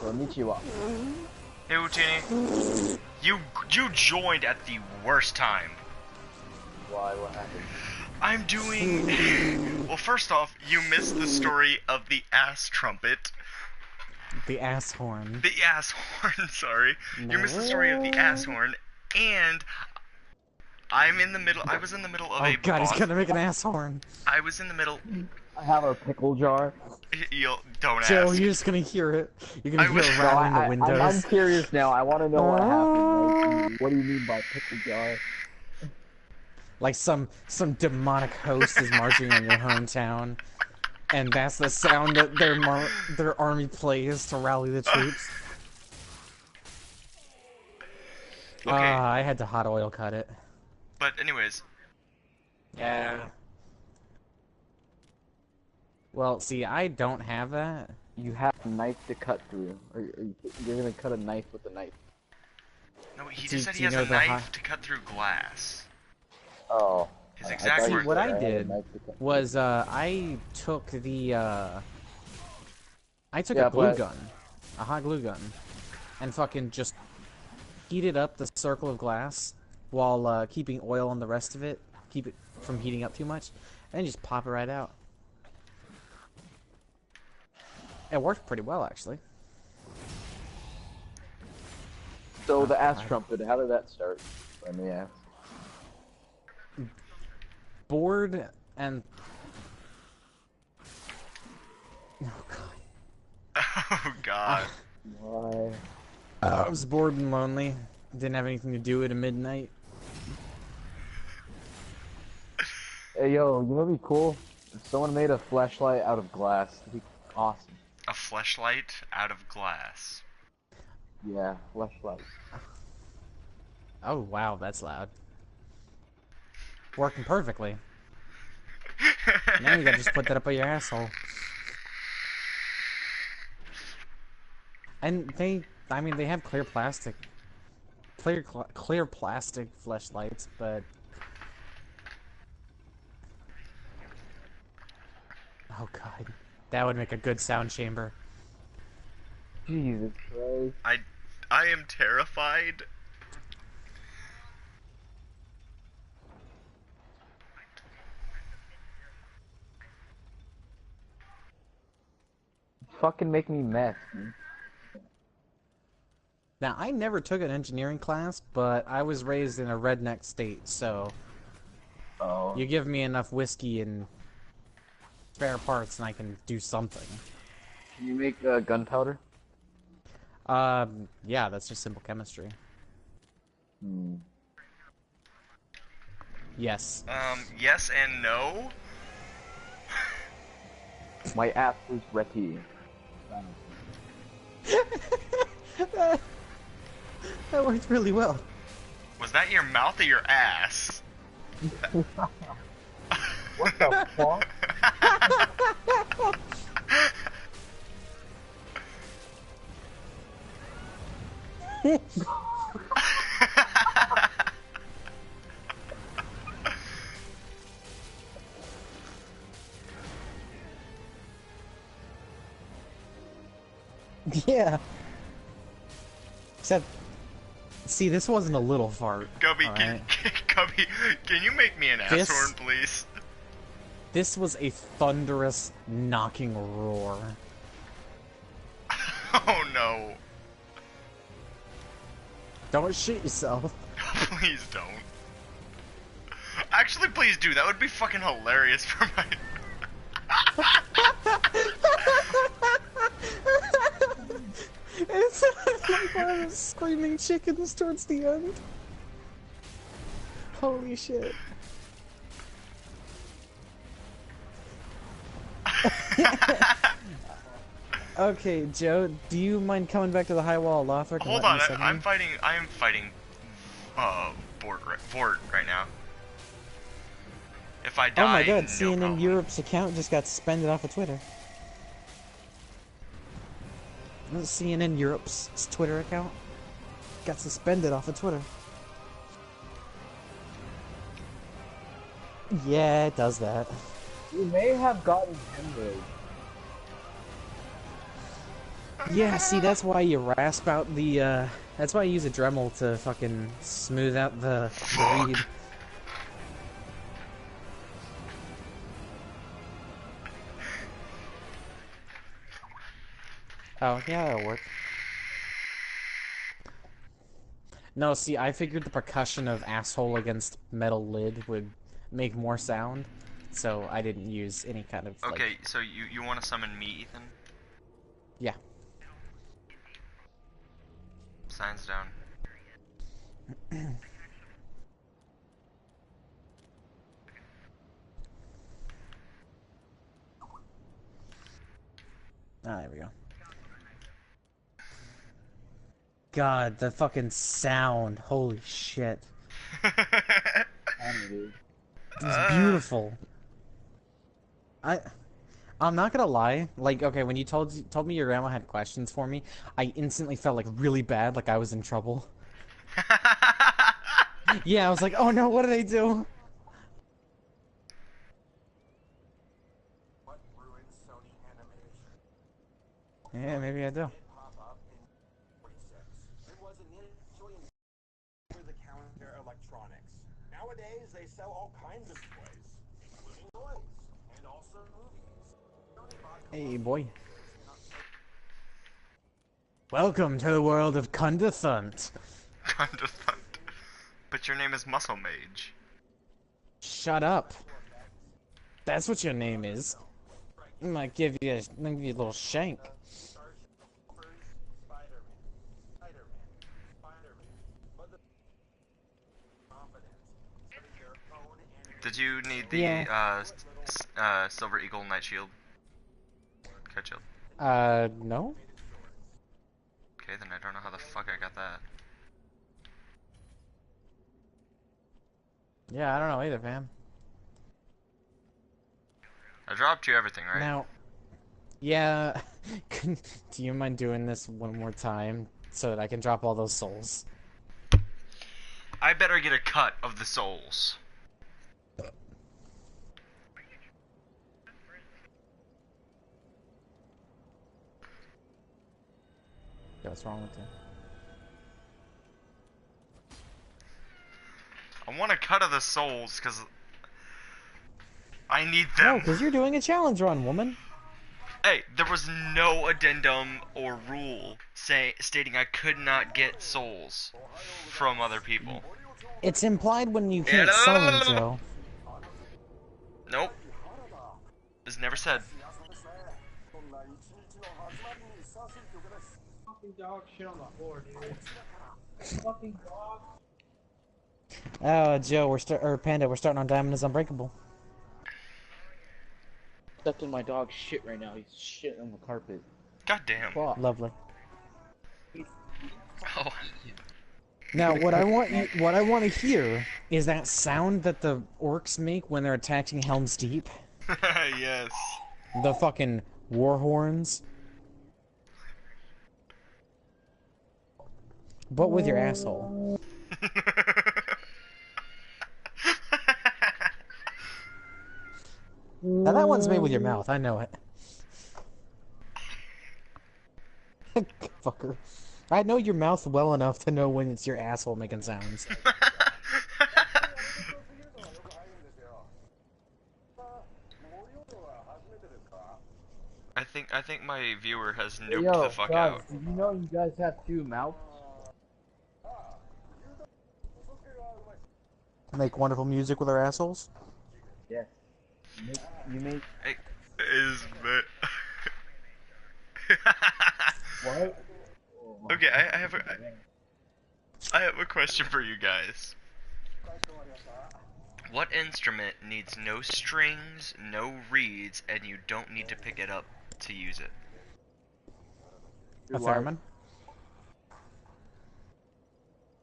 Konnichiwa. Hey, Utini. You joined at the worst time. Why? What happened? I'm doing... Well, first off, you missed the story of the ass trumpet. The ass horn. The ass horn, sorry. No. You missed the story of the ass horn, and I was in the middle of a Oh god, boss. he's gonna make an ass horn. I was in the middle... I have a pickle jar. Don't Joe, ask. you're just gonna hear it. You're gonna hear was- it No, rattling the windows. I'm curious now. I want to know what happened. Like, what do you mean by pickle jar? Like some demonic host is marching on your hometown, and that's the sound that their army plays to rally the troops. Okay. I had to hot oil cut it. But anyways, Yeah. Well, see, I don't have that. You have a knife to cut through, or you're gonna cut a knife with a knife. no, he Do- just said do he you has know a the knife to cut through glass. Oh. His exact See, words. what I had a did knife to cut was, I took the, I took Yeah, a glue but- gun, a hot glue gun, and fucking just heated up the circle of glass while, keeping oil on the rest of it, keep it from heating up too much, and just pop it right out. It worked pretty well, actually. So the ass God. trumpet, how did that start? Let me ask. Bored and... Oh, God. Oh god. Why? I was bored and lonely. Didn't have anything to do at midnight. Hey yo, you know what'd be cool? If someone made a flashlight out of glass, it'd be awesome. A fleshlight out of glass. Yeah, flashlight. Oh, wow, that's loud. Working perfectly. Now you gotta just put that up your asshole. And they have clear plastic. Clear plastic fleshlights, but... Oh god. That would make a good sound chamber. Jesus Christ. I am terrified. Fucking make me mess, dude. Now, I never took an engineering class, but I was raised in a redneck state, so... Oh. You give me enough whiskey and spare parts and I can do something. Can you make gunpowder? Yeah, that's just simple chemistry. Hmm. Yes. Yes and no. My ass is ready. That worked really well. Was that your mouth or your ass? What the fuck? Yeah. Except, see, this wasn't a little fart. Gubby, alright? Gubby, can you make me an ass This- horn, please? This was a thunderous, knocking roar. Oh no. Don't shoot yourself. Please don't. Actually, please do. That would be fucking hilarious for my... It's like one of those screaming chickens towards the end. Holy shit. Okay, Joe, do you mind coming back to the high wall of Lothric? Hold on, I am fighting, Vort right now. If I die, oh my god, no CNN problem. Europe's account just got suspended off of Twitter. CNN Europe's Twitter account got suspended off of Twitter. Yeah, it does that. You may have gotten hemorrhage. Yeah, see, that's why you rasp out the, that's why you use a Dremel to fucking smooth out the reed. Oh, yeah, that'll work. No, see, I figured the percussion of asshole against metal lid would make more sound, so I didn't use any kind of, like... Okay, so you want to summon me, Ethan? Yeah. Signs down. Ah, there we go. God, the fucking sound. Holy shit. It's beautiful. I'm not gonna lie. Like, okay, when you told me your grandma had questions for me, I instantly felt like really bad, like I was in trouble. Yeah, I was like, oh no, what did I do? Yeah, maybe I do. Nowadays, they sell all kinds of toys, including toys, and also movies. Hey, boy. Welcome to the world of Kundathunt. Kundathunt. But your name is Muscle Mage. Shut up. That's what your name is. I might give you a little shank. Did you need the Yeah. Silver Eagle Night Shield? Cut shield. No? Okay, then I don't know how the fuck I got that. Yeah, I don't know either, fam. I dropped you everything, right? Now, yeah, do you mind doing this one more time so that I can drop all those souls? I better get a cut of the souls. Yeah, what's wrong with you? I want a cut of the souls, because I need them. No, because you're doing a challenge run, woman. Hey, there was no addendum or rule stating I could not get souls from other people. It's implied when you can't summon, Joe. Nope. It's never said. Fucking dog shit on the floor, dude. Fucking dog. Oh, Joe, Panda, we're starting on Diamond is Unbreakable. Stepped in my dog's shit right now. He's shit on the carpet. God damn. Fuck. Lovely. Oh. Now, what I want to hear is that sound that the orcs make when they're attacking Helm's Deep. Yes. The fucking war horns. But with your asshole. Now that one's made with your mouth, I know it. Fucker. I know your mouth well enough to know when it's your asshole making sounds. I think think my viewer has Hey, nuked the yo, fuck guys, out. did you know you guys have two mouths? Make wonderful music with our assholes. Yes. You make Hey, is what? Okay, I have a question for you guys. What instrument needs no strings, no reeds, and you don't need to pick it up to use it? A theremin.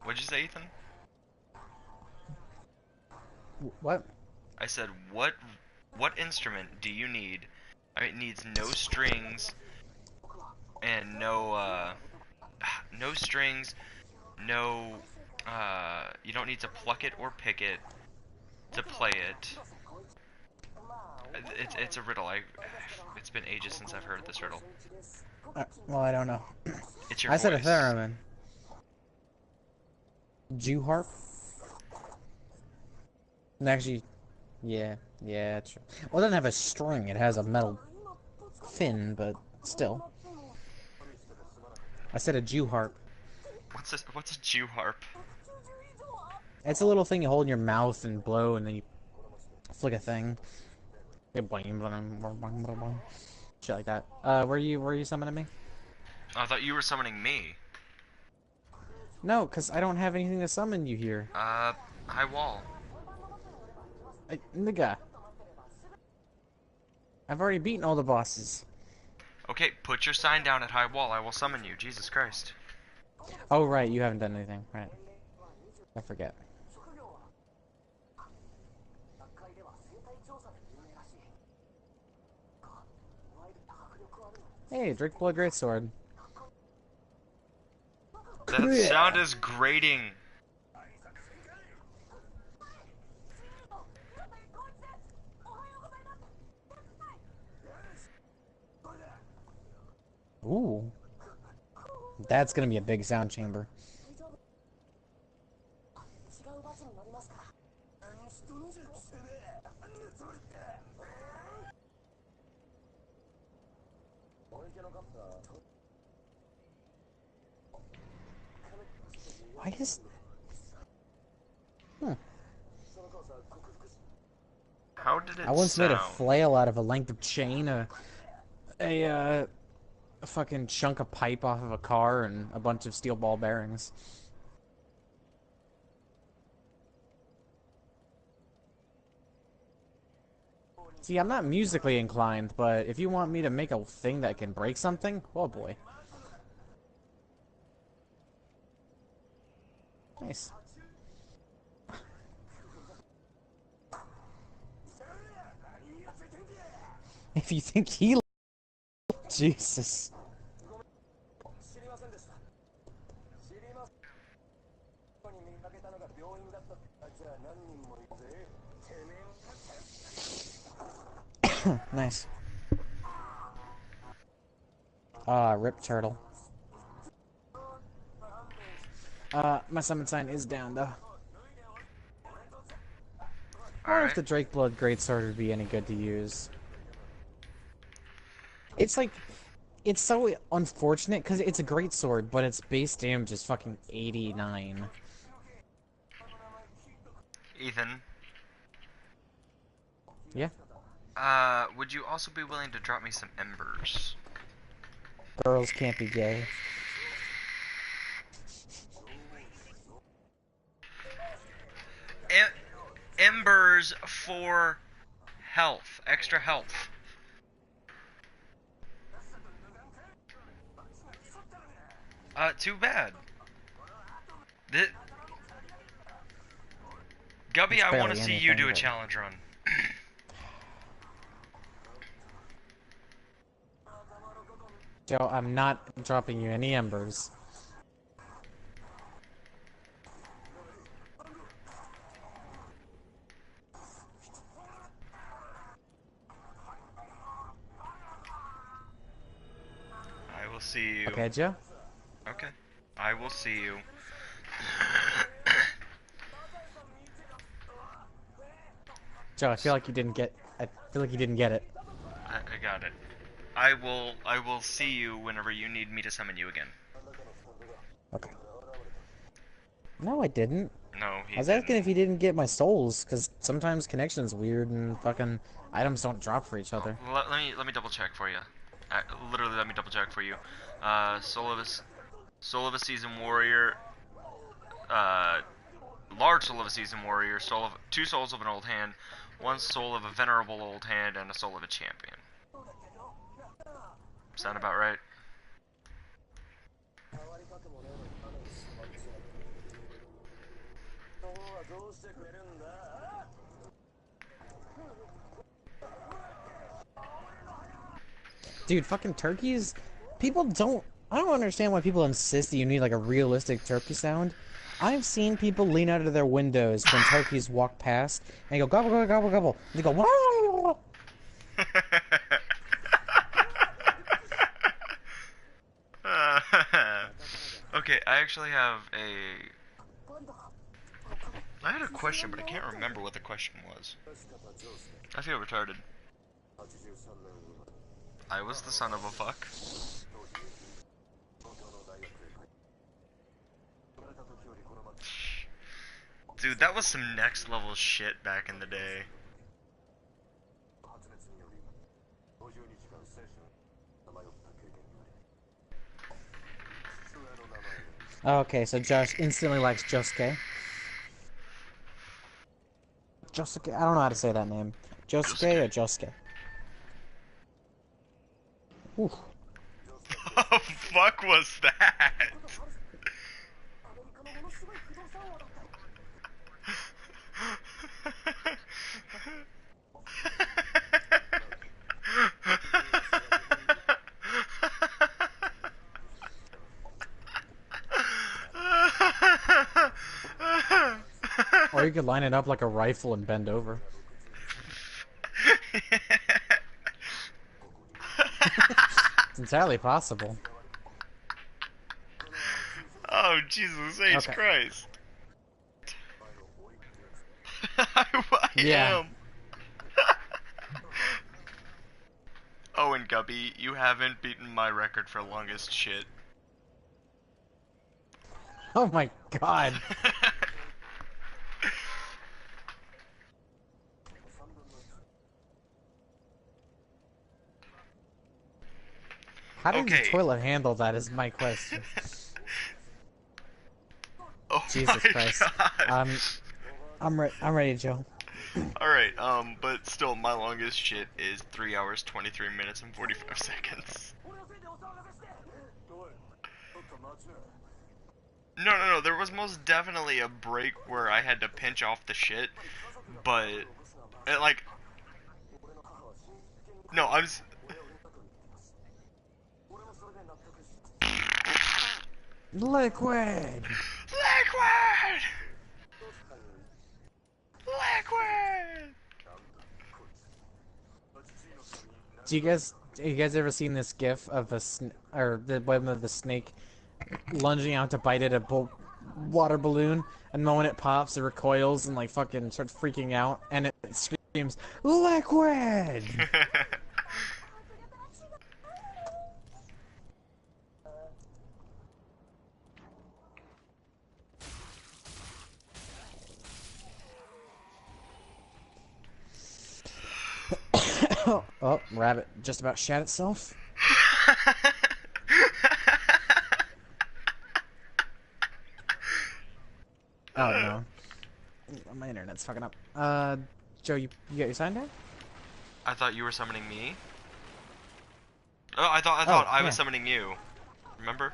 What'd you say, Ethan? What? I said, what instrument do you need? It needs no strings and no strings, no, you don't need to pluck it or pick it to play it. It's a riddle. It's been ages since I've heard this riddle. Well, I don't know. It's your I voice. said a theremin. Jew harp? And actually, yeah, true. Well, it doesn't have a string. It has a metal fin, but still. I said a Jew harp. What's a Jew harp? It's a little thing you hold in your mouth and blow, and then you flick a thing. Shit like that. Were you summoning me? I thought you were summoning me. No, because I don't have anything to summon you here. High wall. Nigga. I've already beaten all the bosses. Okay, put your sign down at high wall. I will summon you. Jesus Christ. Oh, right, you haven't done anything. Right. I forget. Hey, drink blood greatsword. That sound is grating. Ooh. That's gonna be a big sound chamber. Why is... How did it I once made a sound? flail out of a length of chain, a fucking chunk of pipe off of a car, and a bunch of steel ball bearings. See, I'm not musically inclined, but if you want me to make a thing that can break something, oh boy. Nice. If you think he... Jesus. Nice. Rip turtle. My summon sign is down, though. I wonder if the Drakeblood Greatsword would be any good to use. It's like... It's so unfortunate, because it's a greatsword, but its base damage is fucking 89. Ethan. Yeah? Would you also be willing to drop me some embers? Girls can't be gay. Embers for health. Extra health. Too bad. Gubby, I want to see you do a challenge run. Joe, I'm not dropping you any embers. I will see you. Okay, Joe? Okay. I will see you. Joe, I feel like you didn't get... I feel like you didn't get it. I got it. I will see you whenever you need me to summon you again. Okay. No, I didn't. No, he I was asking didn't. if you didn't get my souls, because sometimes connection's weird and fucking items don't drop for each other. Let me double check for you. Literally, let me double check for you. Soul of a Seasoned Warrior, uh, large Soul of a Seasoned Warrior, two souls of an old hand, one soul of a venerable old hand, and a soul of a champion. Sound about right? Dude, fucking turkeys? People don't... I don't understand why people insist that you need, like, a realistic turkey sound. I've seen people lean out of their windows when turkeys walk past and go, gobble, gobble, gobble, gobble. And they go, wow. Okay, I actually have a... I had a question, but I can't remember what the question was. I feel retarded. I was the son of a fuck. Dude, that was some next level shit back in the day. Okay, so Josh instantly likes Josuke. Josuke? I don't know how to say that name. Josuke or Josuke? Ooh. Oh, fuck was that? Or you could line it up like a rifle and bend over. It's entirely possible. Oh, Jesus H. Okay. Christ. I Yeah. am. Oh, and Gubby, you haven't beaten my record for longest shit. Oh my god. How did the Okay. toilet handle that is my question. Oh Jesus my Christ. God. I'm ready, Joe. Alright, but still, my longest shit is 3 hours, 23 minutes, and 45 seconds. No, there was most definitely a break where I had to pinch off the shit, but, like, no, Liquid! Liquid! Liquid! Have you guys ever seen this gif of or the one of the snake lunging out to bite at a water balloon, and the moment it pops, it recoils and like fucking starts freaking out, and it screams, "Liquid!" Oh, rabbit just about shat itself. Oh no, my internet's fucking up. Joe, you got your sign down? I thought you were summoning me. Oh, I thought I was Yeah. summoning you. Remember?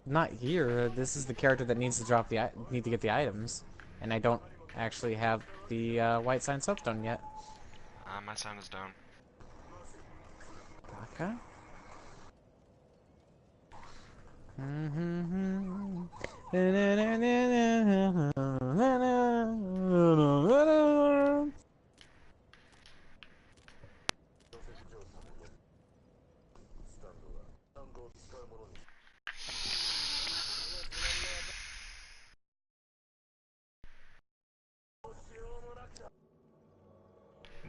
Not here. This is the character that needs to need to get the items, and I don't actually have the white sign soapstone yet. My sign is down. Okay.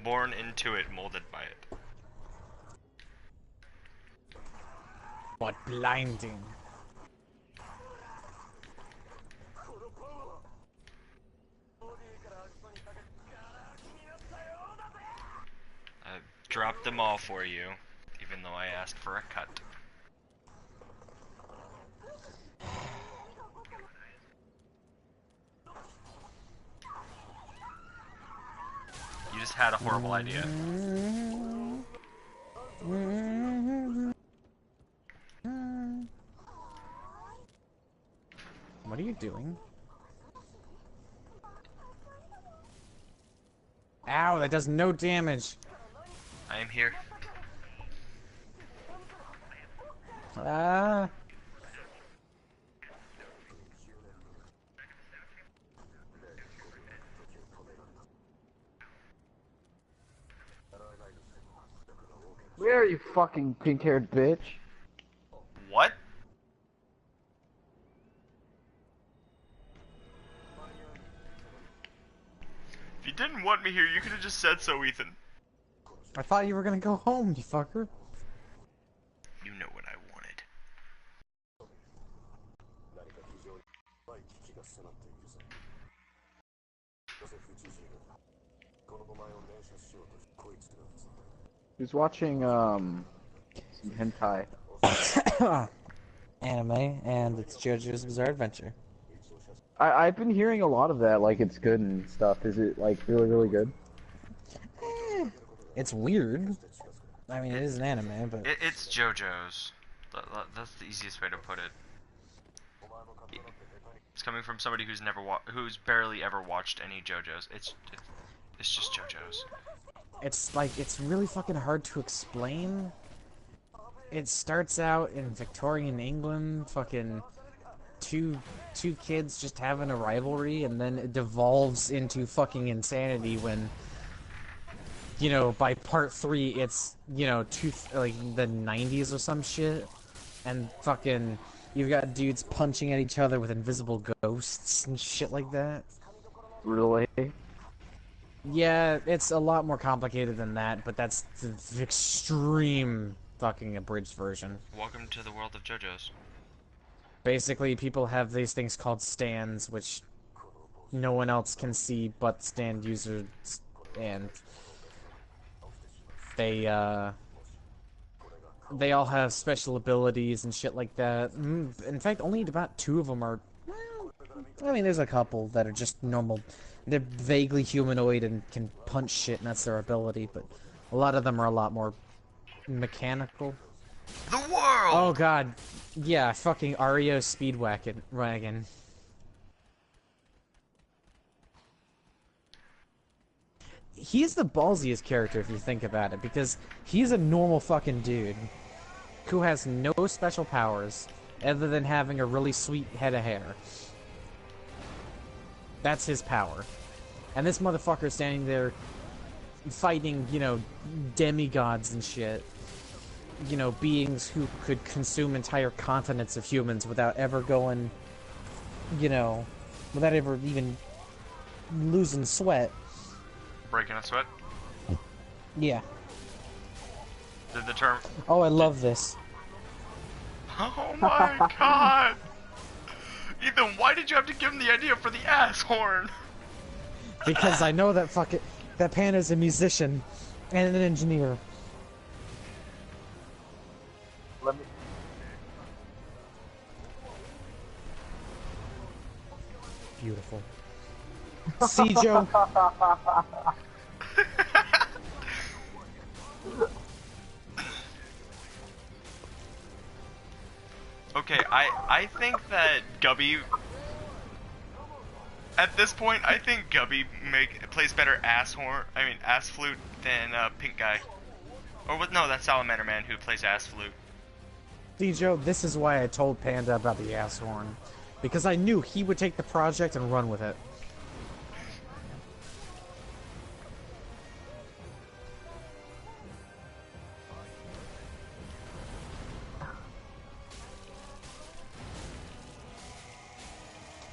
Born into it, molded by it. But blinding. I dropped them all for you, even though I asked for a cut. You just had a horrible idea. What are you doing? Ow, that does no damage. I am here. Ah. Where are you, fucking pink-haired bitch? What? If you didn't want me here, you could have just said so, Ethan. I thought you were gonna go home, you fucker. You know what I wanted. He's watching, some hentai. Anime, and it's JoJo's Bizarre Adventure. I've been hearing a lot of that, like it's good and stuff. Is it, like, really, really good? It's weird. I mean, it is an anime, but... It's JoJo's. That's the easiest way to put it. It's coming from somebody who's who's barely ever watched any JoJo's. It's just JoJo's. It's like, it's really fucking hard to explain. It starts out in Victorian England, fucking two kids just having a rivalry, and then it devolves into fucking insanity when, you know, by part 3 it's, you know, like the 90s or some shit, and fucking you've got dudes punching at each other with invisible ghosts and shit like that. Really? Yeah, it's a lot more complicated than that, but that's the extreme fucking abridged version. Welcome to the world of JoJo's. Basically, people have these things called stands, which no one else can see but stand users, and they all have special abilities and shit like that. In fact, only about 2 of them are... Well, I mean, there's a couple that are just normal. They're vaguely humanoid and can punch shit, and that's their ability, but a lot of them are a lot more mechanical. The world! Oh god. Yeah, fucking Ario Speedwagon. He's the ballsiest character if you think about it, because he's a normal fucking dude who has no special powers other than having a really sweet head of hair. That's his power. And this motherfucker standing there fighting, you know, demigods and shit. You know, beings who could consume entire continents of humans without ever going, you know, without ever even losing sweat. Breaking a sweat? Yeah. Did the term... Oh, I love this. Oh my god! Ethan, why did you have to give him the idea for the ass horn? Because I know that Panda's a musician and an engineer. Let me... Beautiful. See, Joe? Okay, I think that Gubby... At this point, I think Gubby plays better ass flute than Pink Guy. Or no, that's Salamander Man who plays ass flute. See, Joe, this is why I told Panda about the ass horn. Because I knew he would take the project and run with it.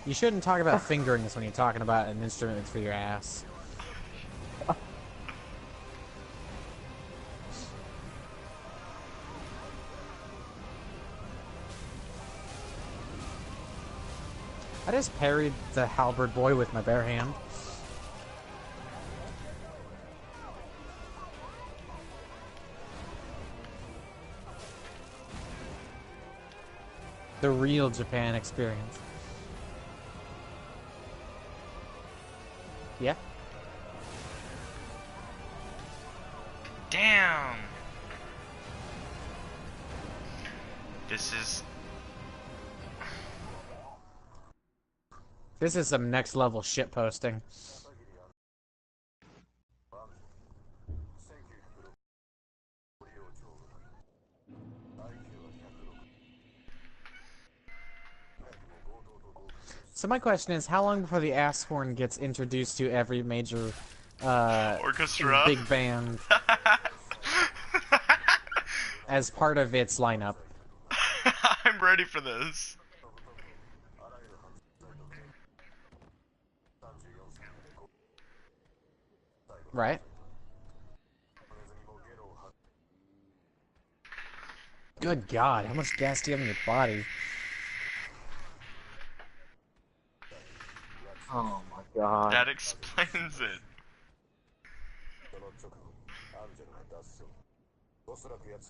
You shouldn't talk about fingering this when you're talking about an instrument that's for your ass. I just parried the halberd boy with my bare hand. The real Japan experience. Yeah? Damn! This is... This is some next level shit posting. So my question is, how long before the ass horn gets introduced to every major Orchestra? big band as part of its lineup? I'm ready for this. Right? Good God, how much gas do you have in your body? Oh my god. That explains it.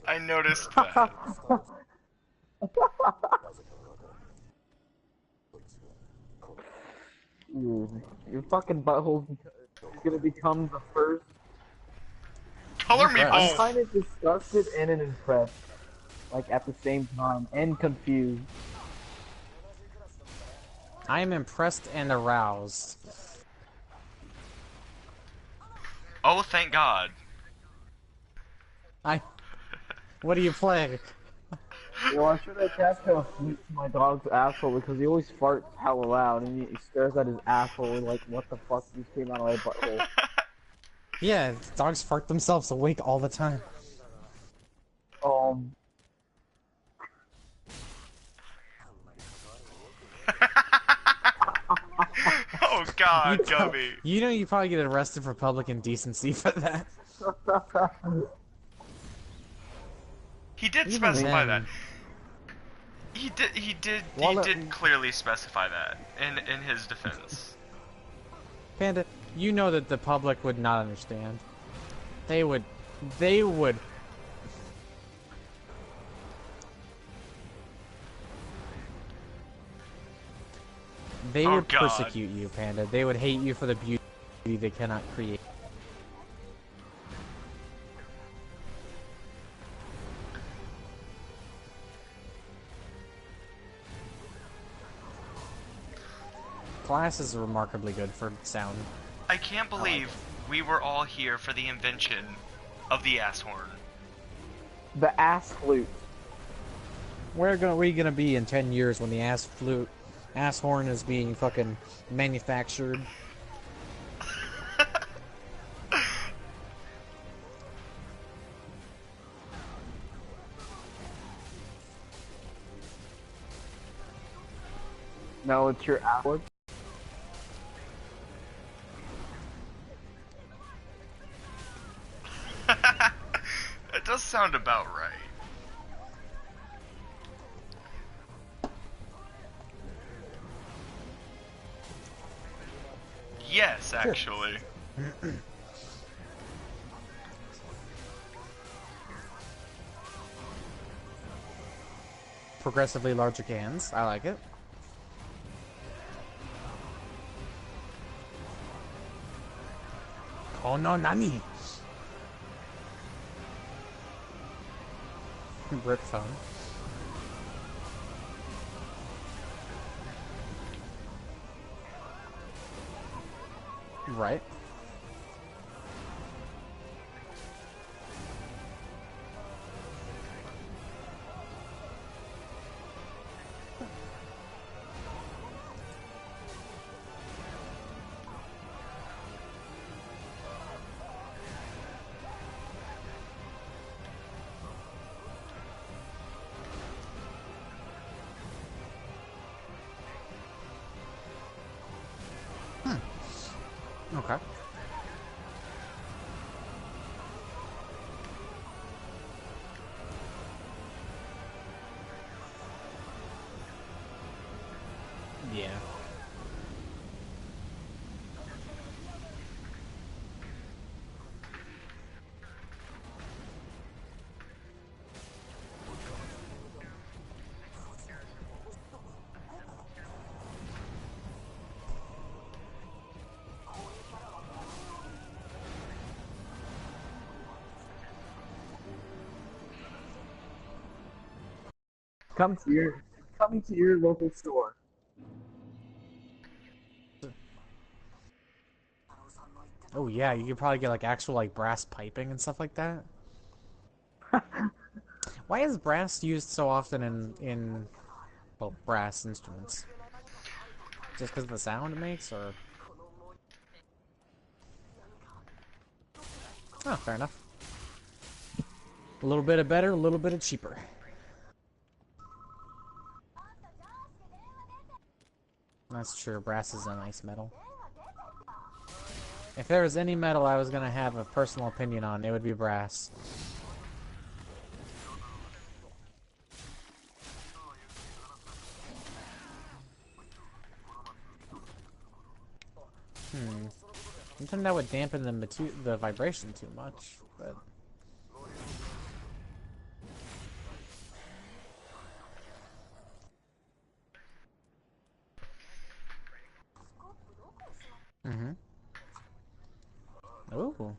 I noticed that. Dude, your fucking butthole is gonna become the first. Color me Impressed. I'm both. kind of disgusted and impressed, like at the same time, and confused. I am impressed and aroused. Oh, thank God. What do you play? You know, I should attach a flute to my dog's asshole because he always farts hella loud and he stares at his asshole and like, what the fuck just came out of my butthole? Yeah, dogs fart themselves awake all the time. Um, Oh God, Gubby. You know you probably get arrested for public indecency for that. He did Even specify then- that. He did Well, clearly specify that in his defense. Panda, you know that the public would not understand. They would Oh, would God. persecute you, Panda. They would hate you for the beauty they cannot create. Glass is remarkably good for sound. I can't believe we were all here for the invention of the ass horn. the ass flute. Where are we gonna be in 10 years when the ass horn is being fucking manufactured? No, it's your ass. It does sound about right. Yes, actually. Progressively larger cans. I like it. Oh no, Nani! Brick phone. Right. Okay. Yeah. Come to your, coming to your local store. Oh yeah, you could probably get like actual like brass piping and stuff like that. Why is brass used so often in well, brass instruments? Just because of the sound it makes, or? Oh, fair enough. A little bit of better, a little bit of cheaper. That's true. Brass is a nice metal. If there was any metal I was gonna have a personal opinion on, it would be brass. Sometimes that would dampen the vibration too much, but... Ooh.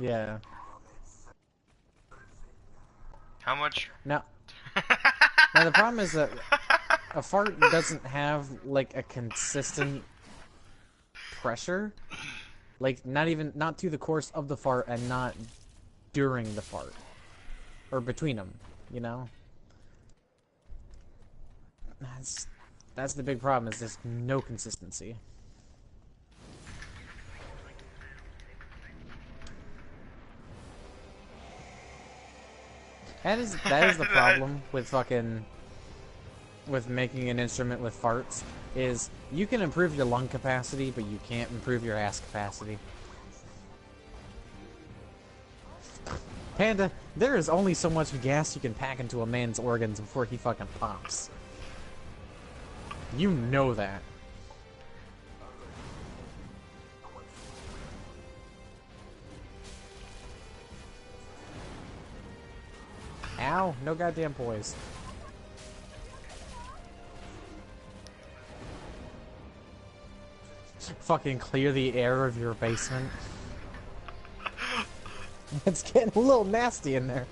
Yeah. How much? Now, now the problem is that a fart doesn't have like a consistent pressure, like not through the course of the fart and not during the fart or between them. You know, that's the big problem. Is there's no consistency. That is the problem with with making an instrument with farts, is you can improve your lung capacity, but you can't improve your ass capacity. Panda, there is only so much gas you can pack into a man's organs before he fucking pops. You know that. Ow, no goddamn poise. Fucking clear the air of your basement. It's getting a little nasty in there.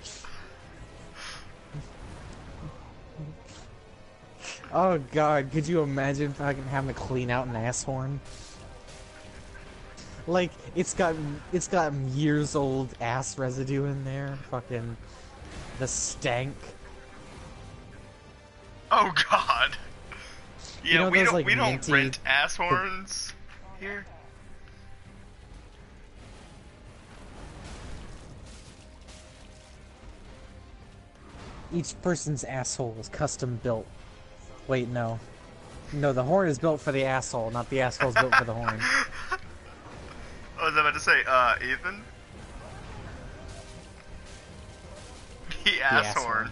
Oh god, could you imagine fucking having to clean out an ass horn? Like, it's got years old ass residue in there. Fucking the stank. Oh god. Yeah, You know we those, don't like, we don't minty- rent ass horns here. Each person's asshole is custom built. Wait, no. No, the horn is built for the asshole, not the asshole's built for the horn. I was about to say, Ethan? The ass horn.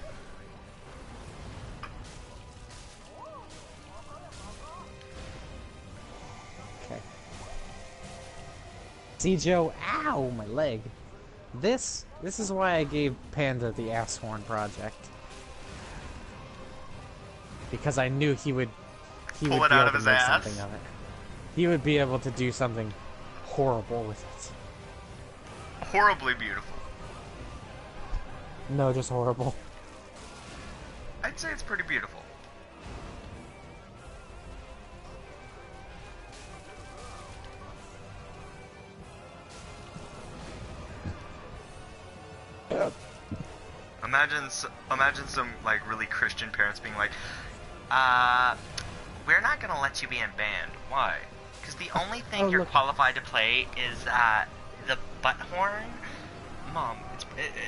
Okay. See, Joe? Ow, my leg. This is why I gave Panda the ass horn project. Because I knew he would Pull it be out able of to his make ass? something of it. He would be able to do something horrible with it. Horribly beautiful. No, just horrible. I'd say it's pretty beautiful. Imagine some like really Christian parents being like, we're not gonna let you be in band. Why? Because the only thing you're qualified to play is the butt horn. Mom,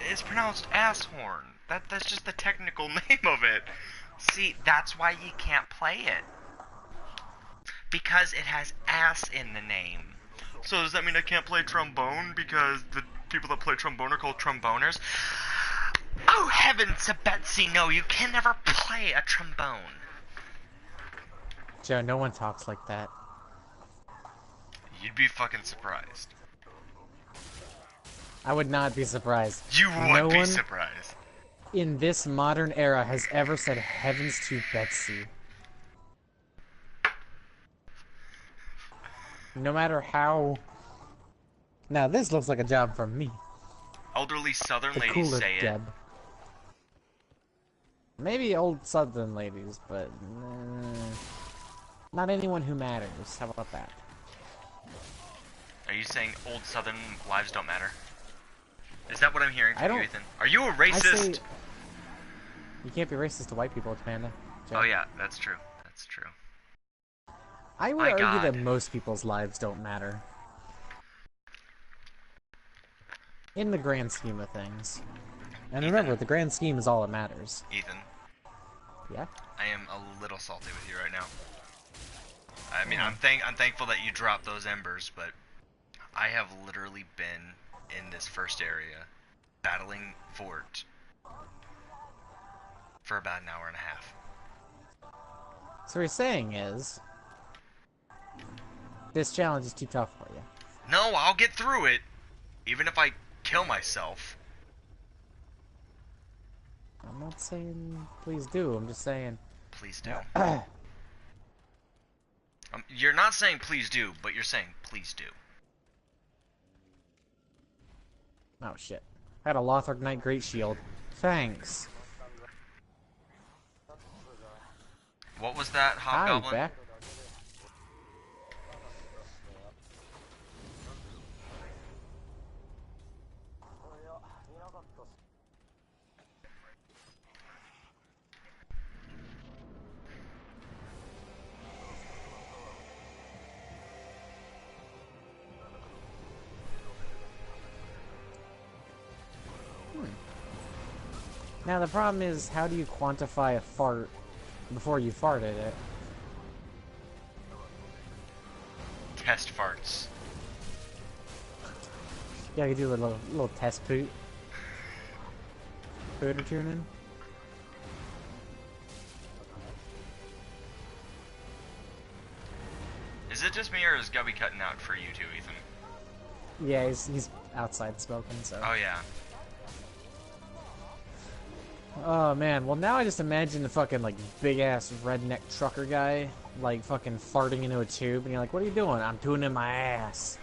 it's pronounced ass horn. That's just the technical name of it. See, that's why you can't play it. Because it has ass in the name. So does that mean I can't play trombone because the people that play trombone are called tromboners? Oh heavens to Betsy, no, you can never play a trombone. Joe, no one talks like that. You'd be fucking surprised. I would not be surprised. You No would be one surprised. in this modern era has ever said heavens to Betsy. No matter how... Now this looks like a job for me. Elderly Southern The ladies cooler say it. Deb. Maybe old Southern ladies, but... not anyone who matters. How about that? Are you saying old Southern lives don't matter? Is that what I'm hearing I from you, don't- Ethan? Are you a I racist? say... You can't be racist to white people, Panda. Oh yeah, that's true. That's true. I would My argue God. that most people's lives don't matter. In the grand scheme of things. And Ethan. remember, the grand scheme is all that matters. Ethan, Yeah? I am a little salty with you right now. I mean, I'm thankful that you dropped those embers, but I have literally been in this first area battling Fort for about an hour and a half. So what you're saying is... this challenge is too tough for you. No, I'll get through it, even if I kill myself. I'm not saying please do, I'm just saying... Please do. You're not saying please do, but you're saying please do. Oh shit. I had a Lothar Knight Great Shield. Thanks. What was that, Hi, Hobgoblin? back. Now the problem is, how do you quantify a fart before you farted it? Test farts. Yeah, you do a little test poot. Pooter tuning. Is it just me, or is Gubby cutting out for you too, Ethan? Yeah, he's outside smoking, so... Oh yeah. Oh man, well now I just imagine the fucking like big ass redneck trucker guy like fucking farting into a tube and you're like, what are you doing? I'm tuning my ass.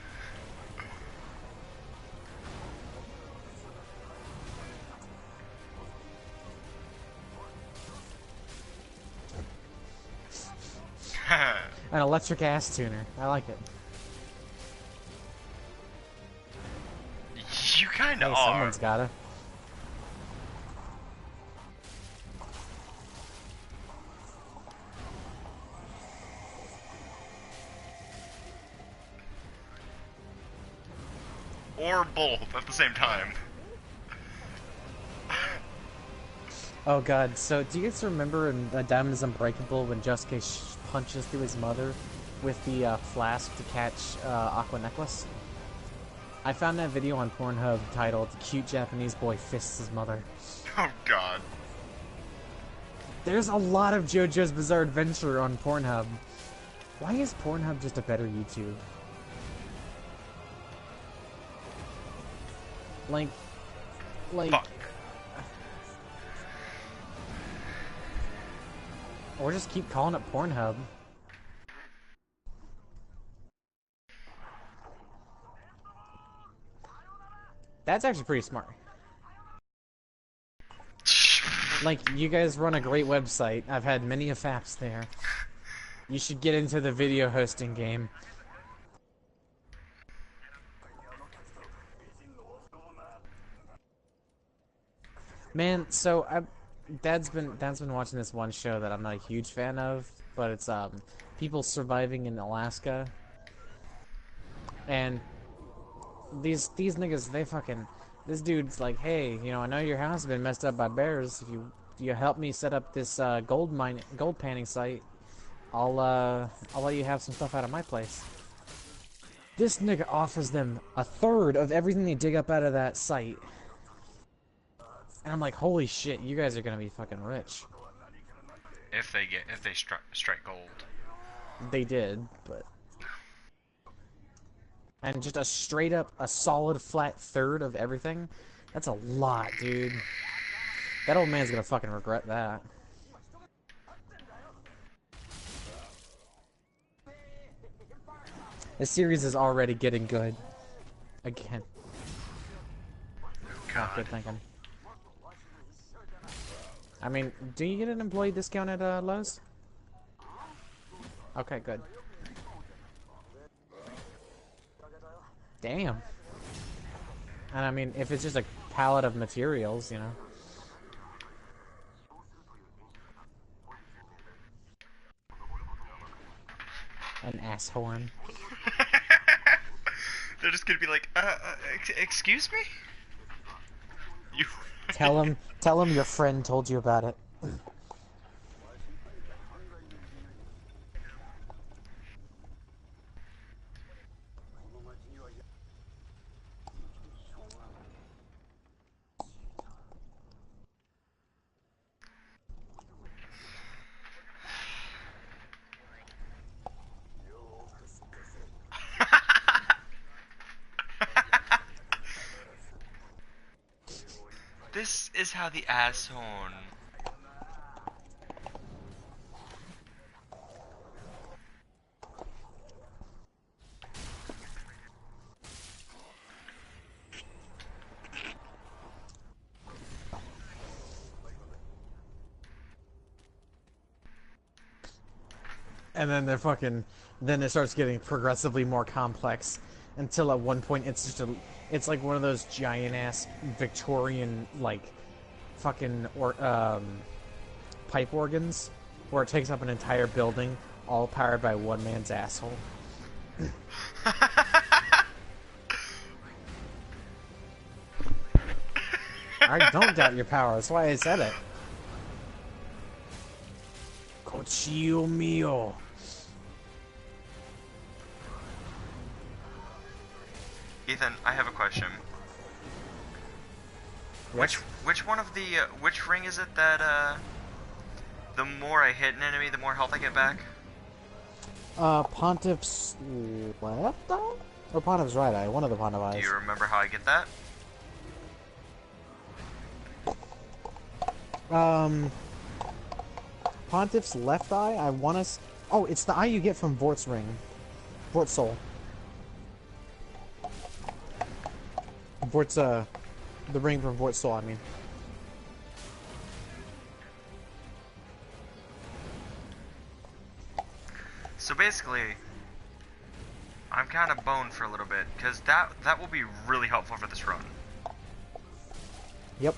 An electric ass tuner. I like it. You kinda Hey, are. someone's gotta. Or both at the same time. Oh god, so do you guys remember in Diamond is Unbreakable when Josuke punches through his mother with the flask to catch Aqua Necklace? I found that video on Pornhub titled Cute Japanese Boy Fists His Mother. Oh god. There's a lot of JoJo's Bizarre Adventure on Pornhub. Why is Pornhub just a better YouTube? Like... Fuck. Or just keep calling it Pornhub. That's actually pretty smart. Like, you guys run a great website. I've had many faps there. You should get into the video hosting game. Man, so Dad's been watching this one show that I'm not a huge fan of, but it's people surviving in Alaska. And these niggas, they fucking, this dude's like, hey, you know, I know your house has been messed up by bears. If you help me set up this gold panning site, I'll let you have some stuff out of my place. This nigga offers them a third of everything they dig up out of that site. And I'm like, holy shit, you guys are gonna be fucking rich. If they strike gold. They did, but And just a straight up, a solid flat third of everything? That's a lot, dude. That old man's gonna fucking regret that. This series is already getting good. Again. God. Good thinking. I mean, do you get an employee discount at Lowe's? Okay, good. Damn. And I mean, if it's just a pallet of materials, you know. An ass horn. They're just gonna be like, excuse me? You. Tell him your friend told you about it. This is how the ass horn. And then they're fucking. Then it starts getting progressively more complex, until at one point it's just it's like one of those giant ass Victorian like, fucking pipe organs, where it takes up an entire building, all powered by one man's asshole. I don't doubt your power. That's why I said it. Cochillo mio. Ethan, I have a question. Yes? Which one of the which ring is it that the more I hit an enemy, the more health I get back? Pontiff's left eye? Or Pontiff's right eye? One of the Pontiff eyes. Do you remember how I get that? Pontiff's left eye, I wanna oh, it's the eye you get from Vort's ring. Vort's soul. Vort's, the ring from Vort's soul, I mean. So basically, I'm kind of boned for a little bit, because that will be really helpful for this run. Yep.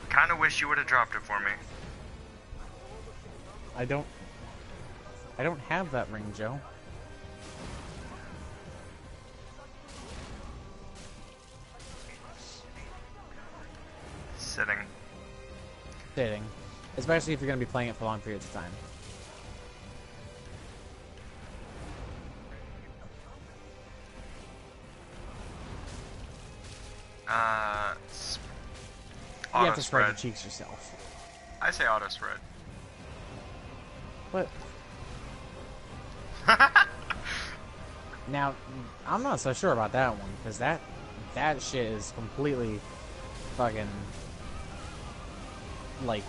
Kind of wish you would have dropped it for me. I don't have that ring, Joe. Sitting. Dating. Especially if you're going to be playing it for long periods of time. You have to spread your cheeks yourself. I say auto spread. But now, I'm not so sure about that one, because that shit is completely fucking, like,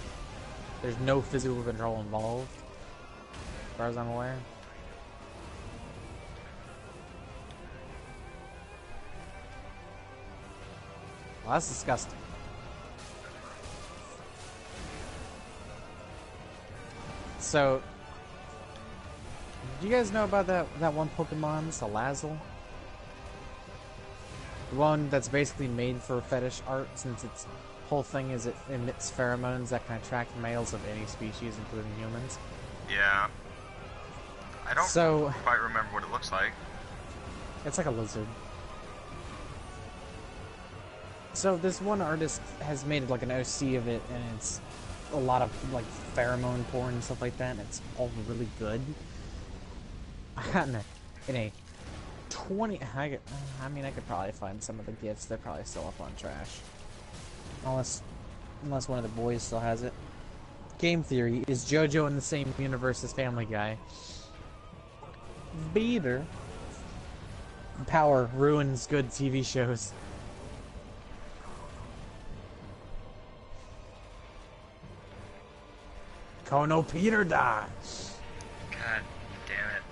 there's no physical control involved, as far as I'm aware. Well, that's disgusting. So, do you guys know about that one Pokemon, Salazzle? The one that's basically made for fetish art, since its whole thing is it emits pheromones that can attract males of any species, including humans. Yeah. I don't quite remember what it looks like. It's like a lizard. So this one artist has made like an OC of it, and it's a lot of like pheromone porn and stuff like that, and it's all really good. I got in a 20. I mean, I could probably find some of the gifts. They're probably still up on trash, unless one of the boys still has it. Game theory: is JoJo in the same universe as Family Guy? Beater. Power ruins good TV shows. Kono Peter die. God damn it.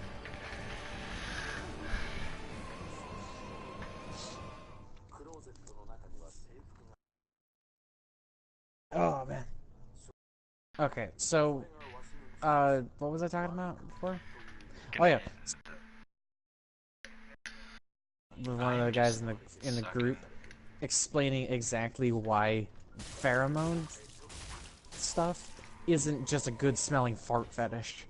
Oh man. Okay, so what was I talking about before? Oh yeah, with one of the guys in the group explaining exactly why pheromone stuff isn't just a good smelling fart fetish.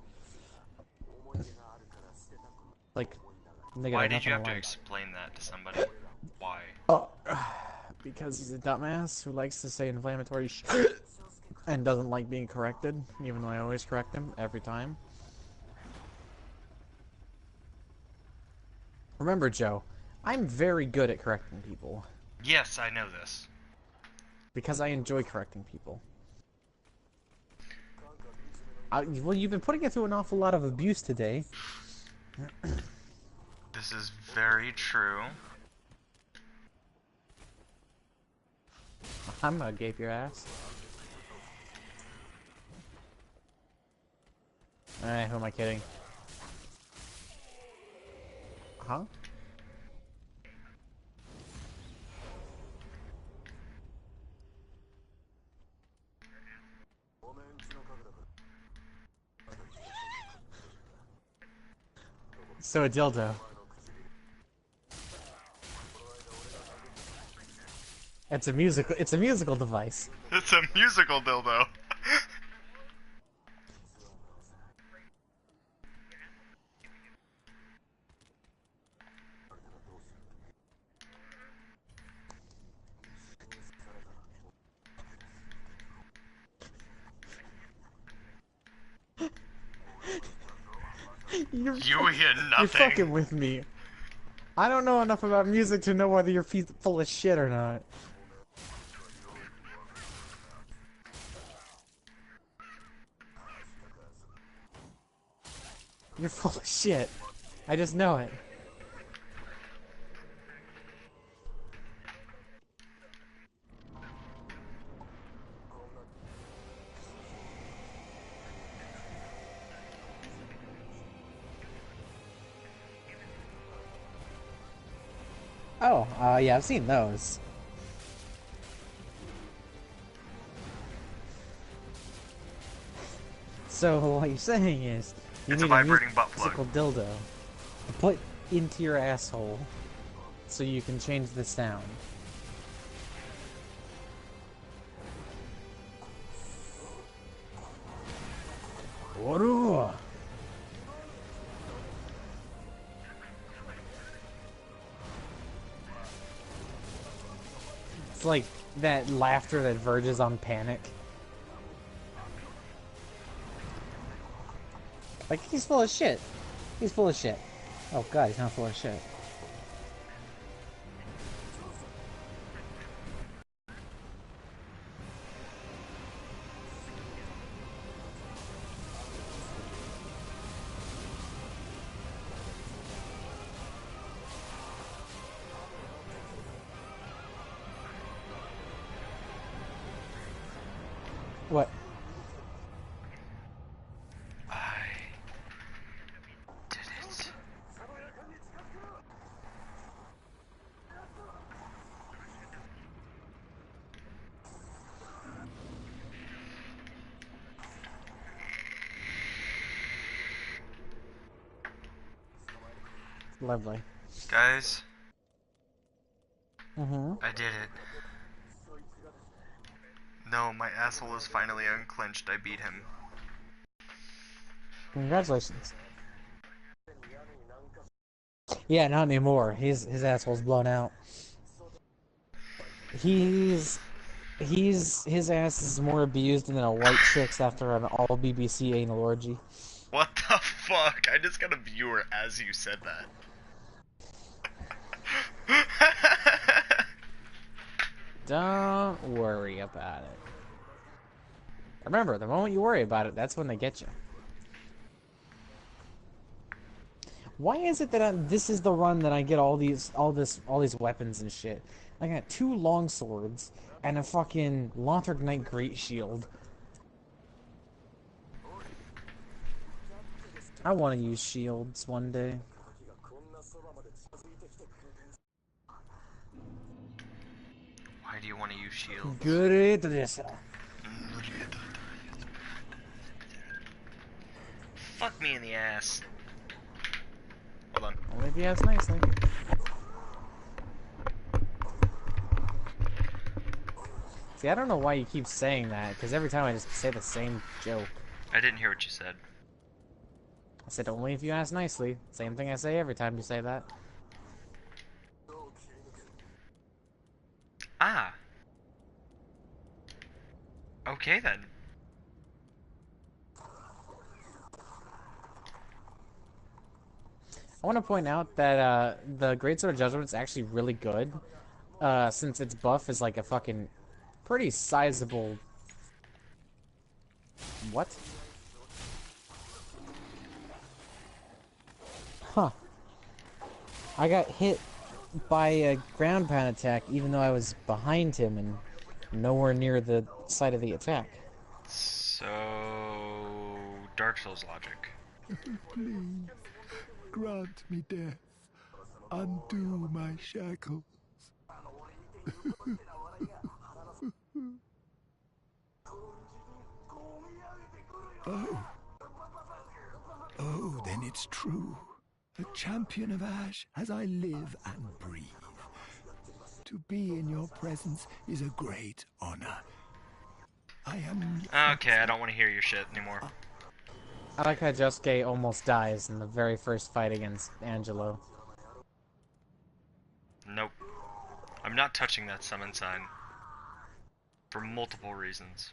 Like, nigga, Why there's did you nothing have to like. explain that to somebody? Why? Oh, because he's a dumbass who likes to say inflammatory shit and doesn't like being corrected, even though I always correct him every time. Remember, Joe, I'm very good at correcting people. Yes, I know this. Because I enjoy correcting people. Well, you've been putting it through an awful lot of abuse today. This is very true. I'm gonna gape your ass. Alright, who am I kidding? Huh? So a dildo. It's a musical device. It's a musical dildo. You hear nothing. You're fucking with me. I don't know enough about music to know whether you're full of shit or not. You're full of shit. I just know it. Oh, yeah, I've seen those. So what you're saying is you It's a need vibrating butt plug. musical dildo to put into your asshole so you can change the sound. Waru. It's like that laughter that verges on panic. Like, he's full of shit. He's full of shit. Oh god, he's not full of shit. What? I did it. Lovely. Guys, Mm-hmm. I did it. No, my asshole is finally unclenched. I beat him. Congratulations. Yeah, not anymore. His asshole's blown out. His ass is more abused than a white chick's after an all BBC anal orgy. What the fuck? I just got a viewer as you said that. Don't worry about it. Remember, the moment you worry about it, that's when they get you. Why is it that this is the run that I get all these weapons and shit? I got 2 long swords and a fucking Lothric Knight Great Shield. I want to use shields one day. Why do you want to use shields? Good at this. Fuck me in the ass. Hold on. Only if you ask nicely. See, I don't know why you keep saying that, because every time I just say the same joke. I didn't hear what you said. I said only if you ask nicely. Same thing I say every time you say that. Ah. Okay then. I want to point out that the Great Sword of Judgment is actually really good, since its buff is like a fucking pretty sizable... What? Huh. I got hit by a ground pound attack even though I was behind him and nowhere near the site of the attack. So... Dark Souls logic. Please, grant me death. Undo my shackles. Oh. Oh, then it's true. The champion of Ash as I live and breathe. To be in your presence is a great honor. I am... Okay, I don't want to hear your shit anymore. I like how Josuke almost dies in the very first fight against Angelo. Nope. I'm not touching that summon sign. For multiple reasons.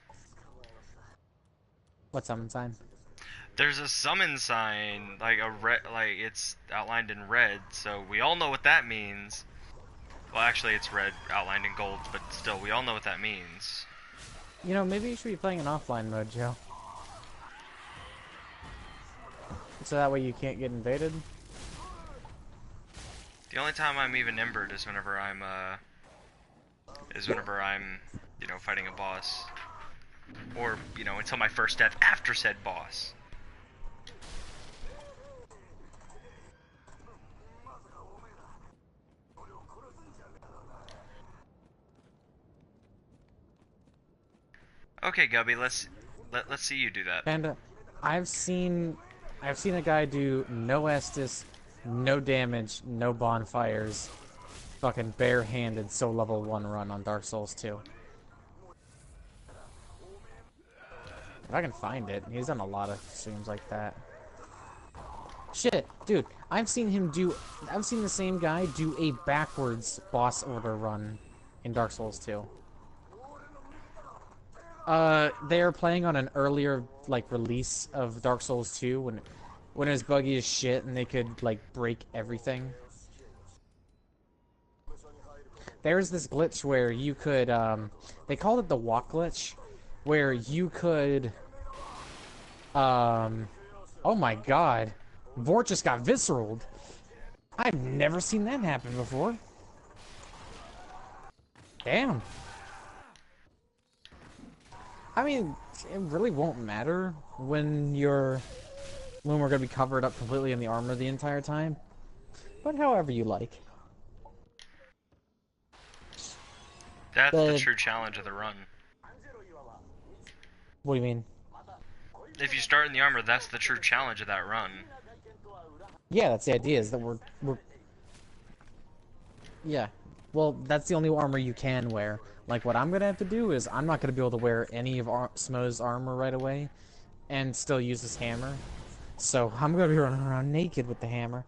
What summon sign? There's a summon sign, like a red, like it's outlined in red, so we all know what that means. Well, actually, it's red outlined in gold, but still, we all know what that means. You know, maybe you should be playing in offline mode, Joe. So that way you can't get invaded. The only time I'm even embered is whenever I'm, you know, fighting a boss. Or, you know, until my first death after said boss. Okay, Gubby, let's see you do that. And I've seen a guy do no Estus, no damage, no bonfires, fucking barehanded so level 1 run on Dark Souls 2. If I can find it, he's done a lot of streams like that. Shit, dude, I've seen the same guy do a backwards boss order run in Dark Souls 2. They are playing on an earlier, like, release of Dark Souls 2 when it was buggy as shit and they could, like, break everything. There's this glitch where you could, they called it the walk glitch, where you could, oh my god, Vort just got visceraled. I've never seen that happen before. Damn. I mean, it really won't matter when we're gonna be covered up completely in the armor the entire time. But however you like. That's the true challenge of the run. What do you mean? If you start in the armor, that's the true challenge of that run. Yeah, that's the idea, is that we're... Yeah. Well, that's the only armor you can wear. Like, what I'm gonna have to do is, I'm not gonna be able to wear any of Smo's armor right away, and still use his hammer. So, I'm gonna be running around naked with the hammer.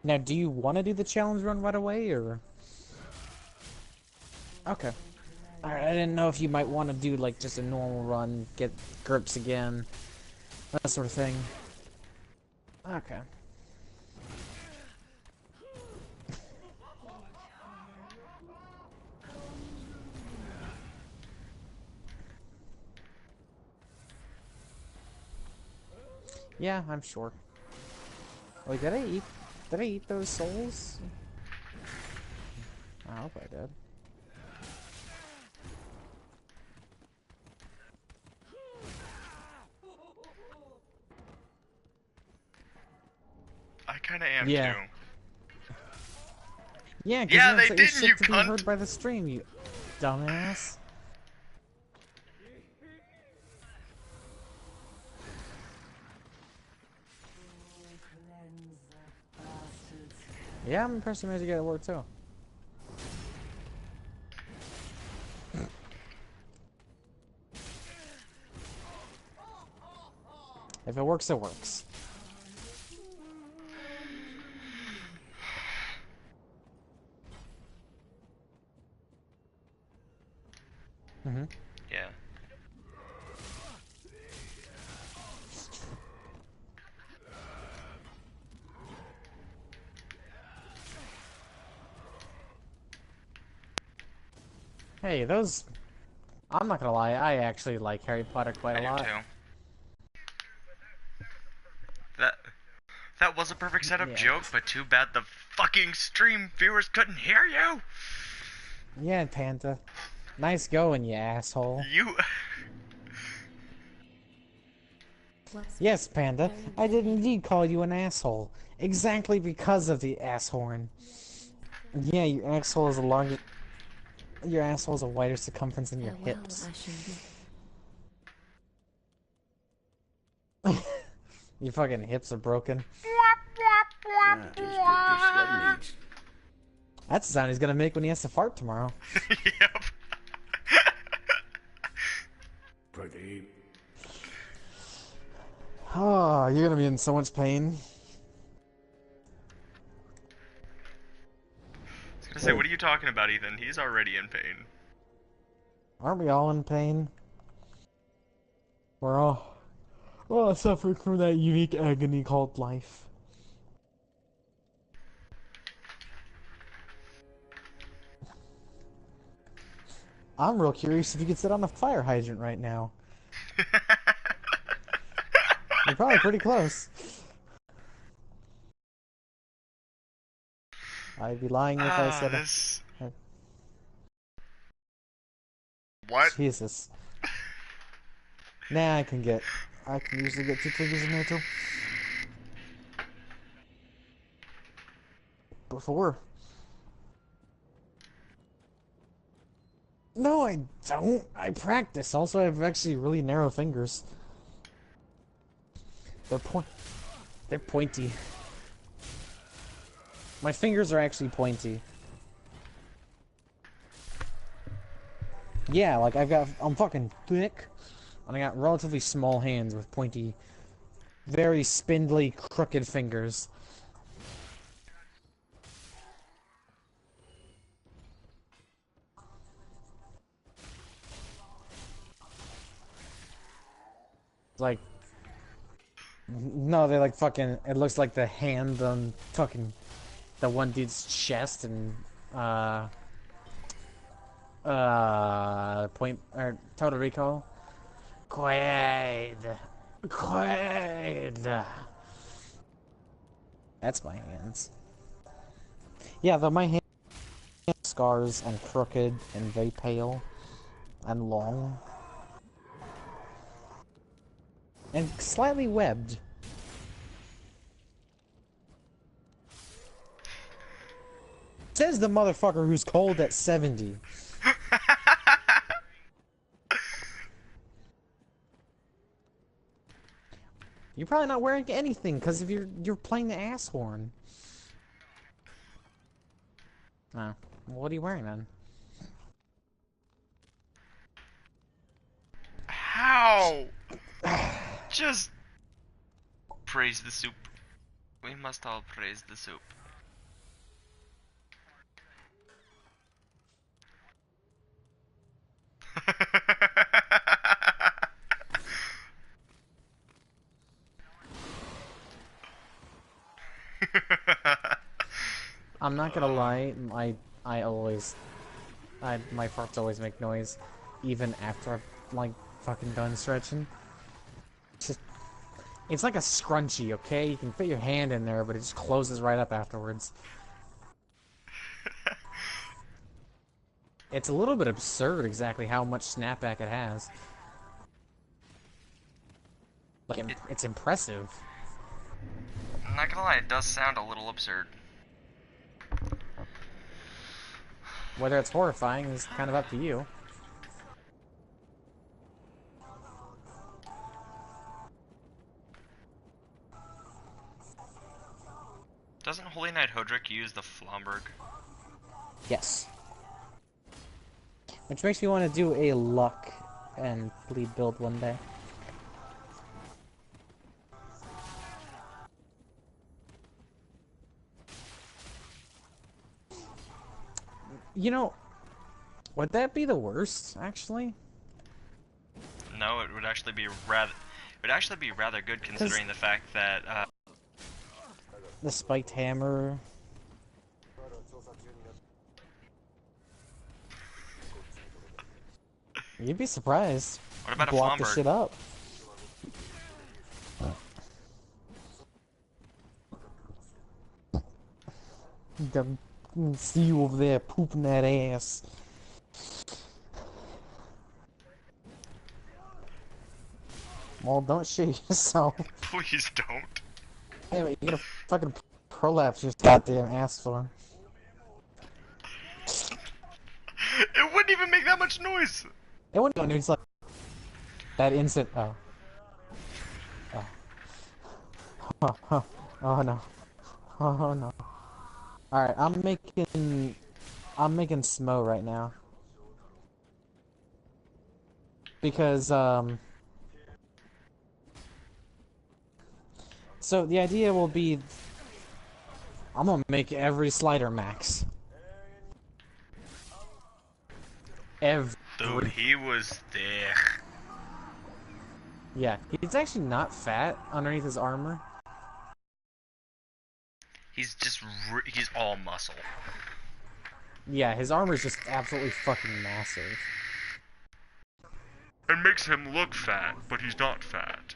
Now, do you want to do the challenge run right away, or...? Okay. Alright, I didn't know if you might want to do, like, just a normal run, get grips again, that sort of thing. Okay. Yeah, I'm sure. Wait, did I eat? Did I eat those souls? I hope I did. I kind of am Yeah. too. Yeah, because Yeah, you don't they set your didn't, you shit to be cunt. heard by the stream, you dumbass. Yeah, I'm impressed you managed to get it work too. If it works, it works. Mm-hmm. Yeah. Hey, those... I'm not gonna lie, I actually like Harry Potter quite I a do lot. too. That was a perfect setup Yeah. joke, but too bad the fucking stream viewers couldn't hear you. Yeah, Panda. Nice going, you asshole. You. Yes, Panda, I did indeed call you an asshole. Exactly because of the asshorn. Yeah, your asshole is a larger... Your asshole is a wider circumference than your hips. Your fucking hips are broken. That is pretty sweaty. That's the sound he's gonna make when he has to fart tomorrow. Yep. Pretty. Oh, you're gonna be in so much pain. I was gonna say, what are you talking about, Ethan? He's already in pain. Aren't we all in pain? We're all suffering from that unique agony called life. I'm real curious if you could sit on a fire hydrant right now. You're probably pretty close. I'd be lying if I said... This. What? Jesus. Nah, I can usually get 2 triggers in there too. Before. No, I don't. I practice. Also, I have actually really narrow fingers. They're pointy. My fingers are actually pointy. Yeah, like I'm fucking thick, and I got relatively small hands with pointy, very spindly, crooked fingers. Like, no, they're like fucking, it looks like the hand on fucking the one dude's chest and, point, or Total Recall. Quaid. Quaid. That's my hands. Yeah, though my hands are scars and crooked and very pale and long. And slightly webbed. Says the motherfucker who's cold at 70. You're probably not wearing anything because if you're playing the ass horn. Oh, what are you wearing then? How? Just praise the soup. We must all praise the soup. I'm not gonna lie, I always, my farts always make noise, even after I've, like, fucking done stretching. Just, it's like a scrunchie, okay? You can fit your hand in there, but it just closes right up afterwards. It's a little bit absurd exactly how much snapback it has. Like, it's impressive. I'm not gonna lie, it does sound a little absurd. Whether it's horrifying is kind of up to you. Doesn't Holy Knight Hodrick use the Flomberg? Yes. Which makes me want to do a luck and bleed build one day. You know, would that be the worst, actually? No, it would actually be rather good considering the fact that the spiked hammer. You'd be surprised. what about a Block the Flomberg? shit up. See you over there pooping that ass. Well, don't shit yourself. Please don't. Hey, wait, you gotta fucking prolapse your goddamn ass for. It wouldn't even make that much noise. It wouldn't do. It's like that instant. Oh. Oh. Oh, oh, oh no. Oh no. All right, I'm making smo right now because So the idea will be, I'm gonna make every slider max. Dude, he was there. Yeah, he's actually not fat underneath his armor. He's just he's all muscle. Yeah, his armor is just absolutely fucking massive. It makes him look fat, but he's not fat.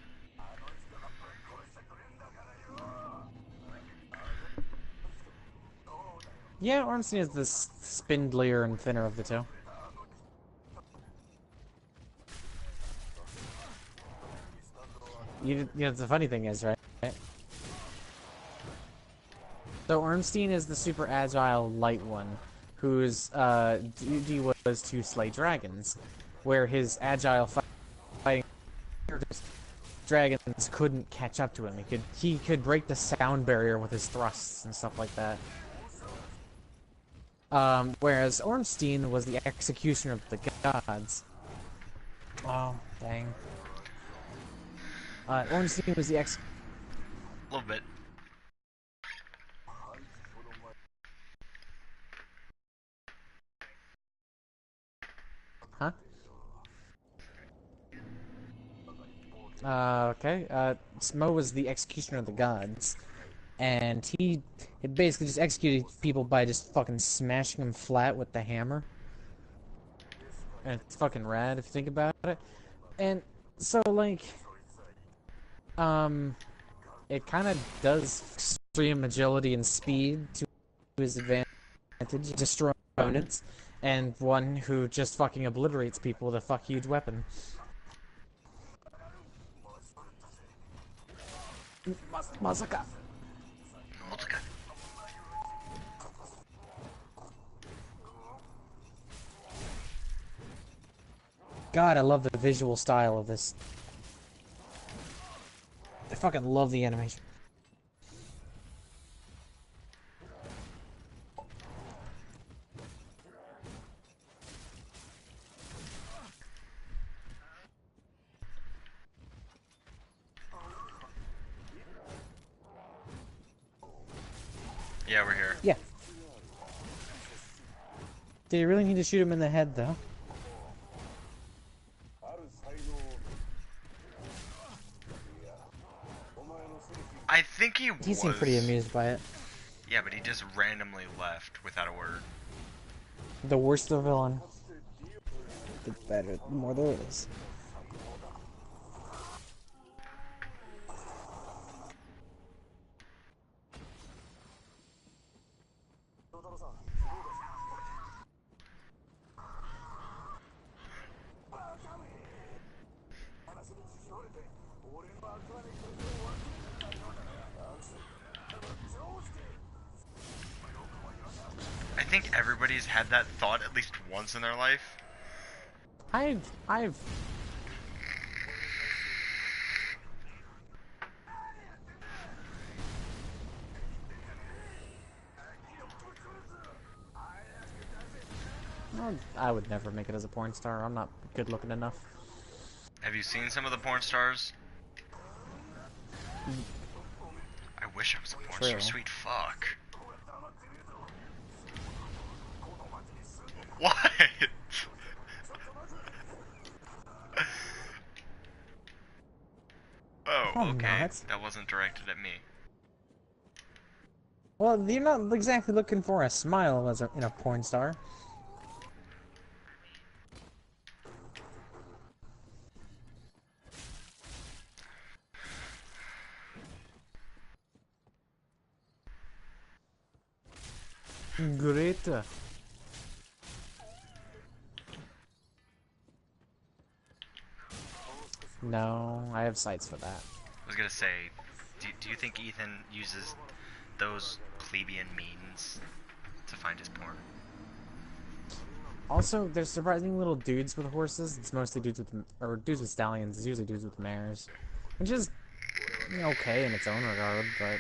Yeah, Ornstein is the spindlier and thinner of the two. You know, the funny thing is, right? So Ornstein is the super agile light one, whose duty was to slay dragons, where his agile fighting dragons couldn't catch up to him. He could break the sound barrier with his thrusts and stuff like that. Whereas Ornstein was the executioner of the gods. Oh, dang. Ornstein was the A little bit. Huh? Okay. Smo was the executioner of the gods. And he basically just executed people by just fucking smashing them flat with the hammer. And it's fucking rad if you think about it. And so, like, it kind of does extreme agility and speed to his advantage, destroy opponents, and one who just fucking obliterates people with a fuck huge weapon. Masaka. God, I love the visual style of this. I fucking love the animation. Yeah, we're here. Yeah. Do you really need to shoot him in the head, though? I think he was. He seemed pretty amused by it. Yeah, but he just randomly left without a word. The worse the villain, the better, the more there is. I think everybody's had that thought at least once in their life. I've I would never make it as a porn star. I'm not good looking enough. Have you seen some of the porn stars? I wish I was a porn star. Sweet fuck. What? Oh, okay. Not. That wasn't directed at me. Well, you're not exactly looking for a smile as in a porn star. Great. No, I have sights for that. I was gonna say, do you think Ethan uses those plebeian means to find his porn? Also, there's surprising little dudes with horses. It's mostly dudes with, or dudes with stallions. It's usually dudes with mares, which is okay in its own regard, but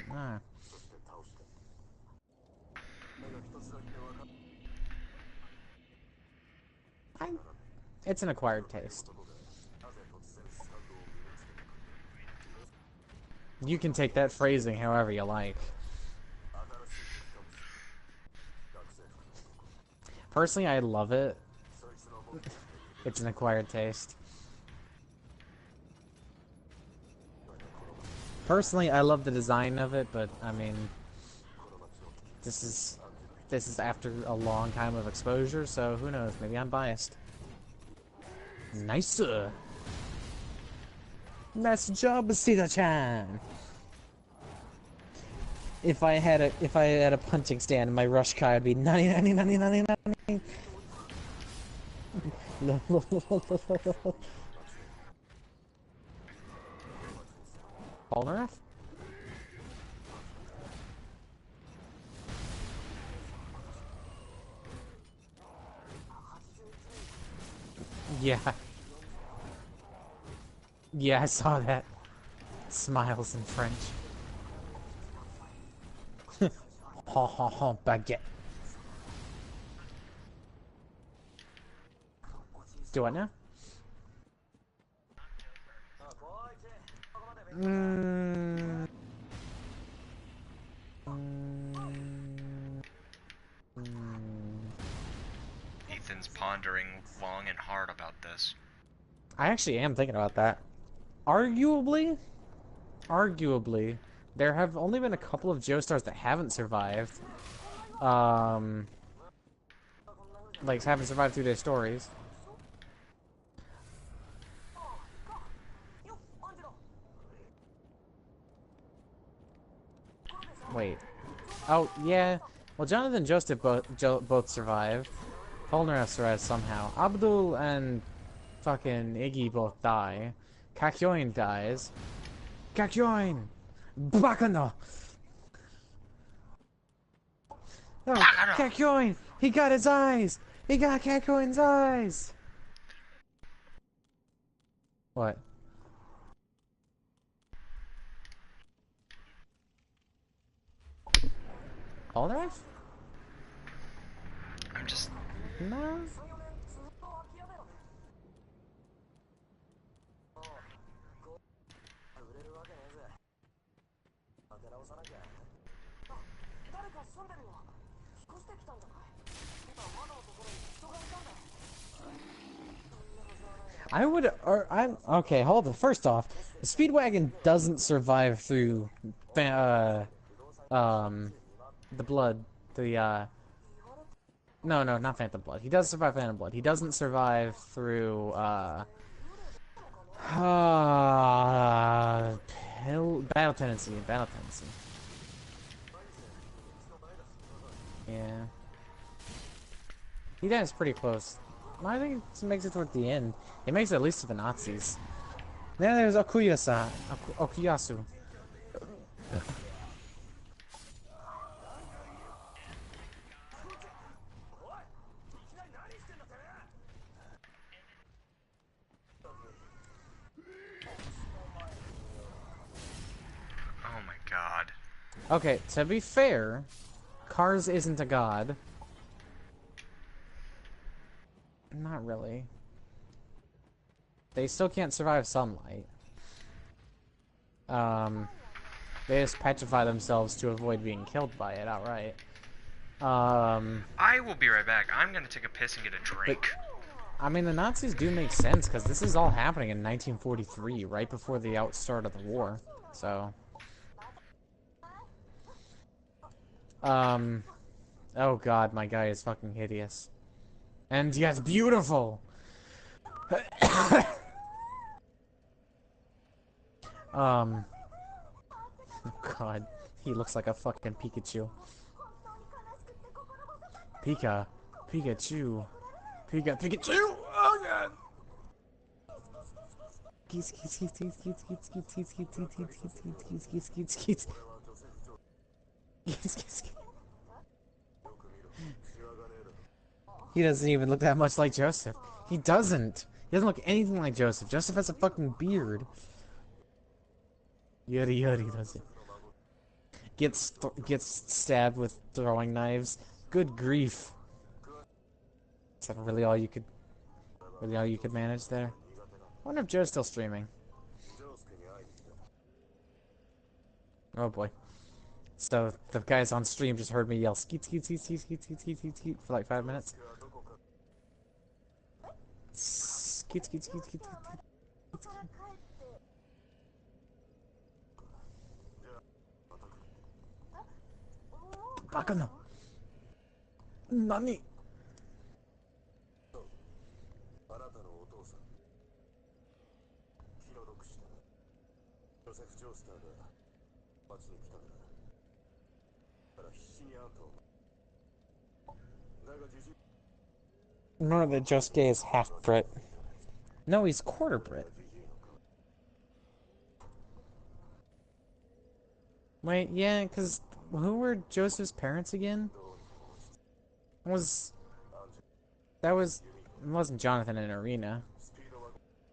it's an acquired taste. You can take that phrasing however you like. Personally, I love it. It's an acquired taste. Personally, I love the design of it, but I mean, this is after a long time of exposure, so who knows? Maybe I'm biased. Nice. Nice job, Sita-chan. If I had a punching stand, my rush Kai would be 90. Polnareff? Yeah. Yeah, I saw that. Smiles in French. Ha ha ha, baguette. Do what now? Ethan's pondering long and hard about this. I actually am thinking about that. Arguably, there have only been a couple of Joestars that haven't survived. Like, haven't survived through their stories. Wait. Oh, yeah. Well, Jonathan and Joseph both survived. Polnareff survived somehow. Abdul and fucking Iggy both die. Kakyoin dies. Kakyoin! Bakano! Oh, Kakyoin! He got his eyes! He got Kakyoin's eyes! What? Polnareff? I'm just... No? I would, or I'm okay. Hold on. First off, the Speedwagon doesn't survive through, the blood, no, no, not Phantom Blood. He does survive Phantom Blood. He doesn't survive through, uh, Battle Tendency, Battle Tendency. Yeah. He dies pretty close. I think he makes it toward the end. He makes it at least to the Nazis. Then there's Okuyasu. Oh my god. Okay, to be fair, Cars isn't a god. Not really. They still can't survive sunlight. They just petrify themselves to avoid being killed by it outright. I will be right back. I'm gonna take a piss and get a drink. I mean, the Nazis do make sense, because this is all happening in 1943, right before the outstart of the war. So... oh god, my guy is fucking hideous. And yet beautiful! Oh god, he looks like a fucking Pikachu. Pikachu. Pikachu! Oh god! He doesn't even look that much like Joseph. He doesn't. He doesn't look anything like Joseph. Joseph has a fucking beard. Yuri doesn't. Gets stabbed with throwing knives. Good grief. Is that really all you could manage there? I wonder if Joe's still streaming. Oh boy. So the guys on stream just heard me yell skeet skeet skeet skeet skeet skeet skeet skeet skeet for like 5 minutes. Skeet skeet skeet skeet skeet. Bakano. Nani? Remember that Josuke is half Brit. No, he's quarter Brit. Wait, yeah, because who were Joseph's parents again? It wasn't Jonathan and Arena.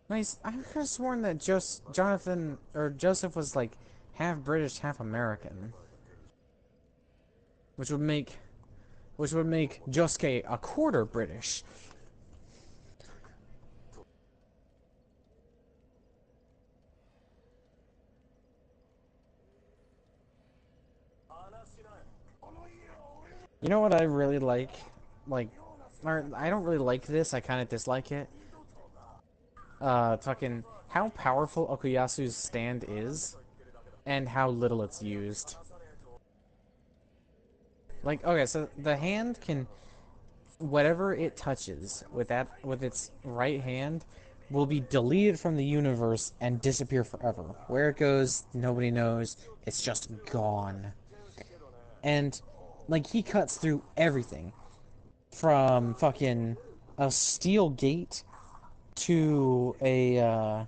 Nice. I could have sworn that Joseph was like half British, half American, which would make Josuke a quarter British. You know what I really like? Or I don't really like this, I kind of dislike it. Fucking how powerful Okuyasu's stand is, and how little it's used. Like, okay, so the hand can, whatever it touches with its right hand, will be deleted from the universe and disappear forever. Where it goes, nobody knows. It's just gone. And like, he cuts through everything, from fucking a steel gate to a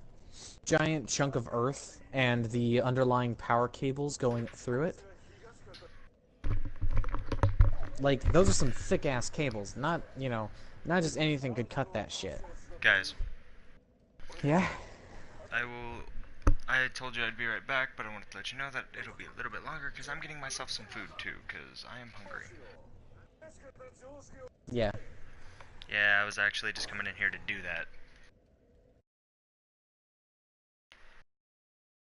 giant chunk of earth and the underlying power cables going through it. Like, those are some thick-ass cables. Not, you know, not just anything could cut that shit. Guys. Yeah? I told you I'd be right back, but I wanted to let you know that it'll be a little bit longer because I'm getting myself some food too, because I am hungry. Yeah. Yeah, I was actually just coming in here to do that.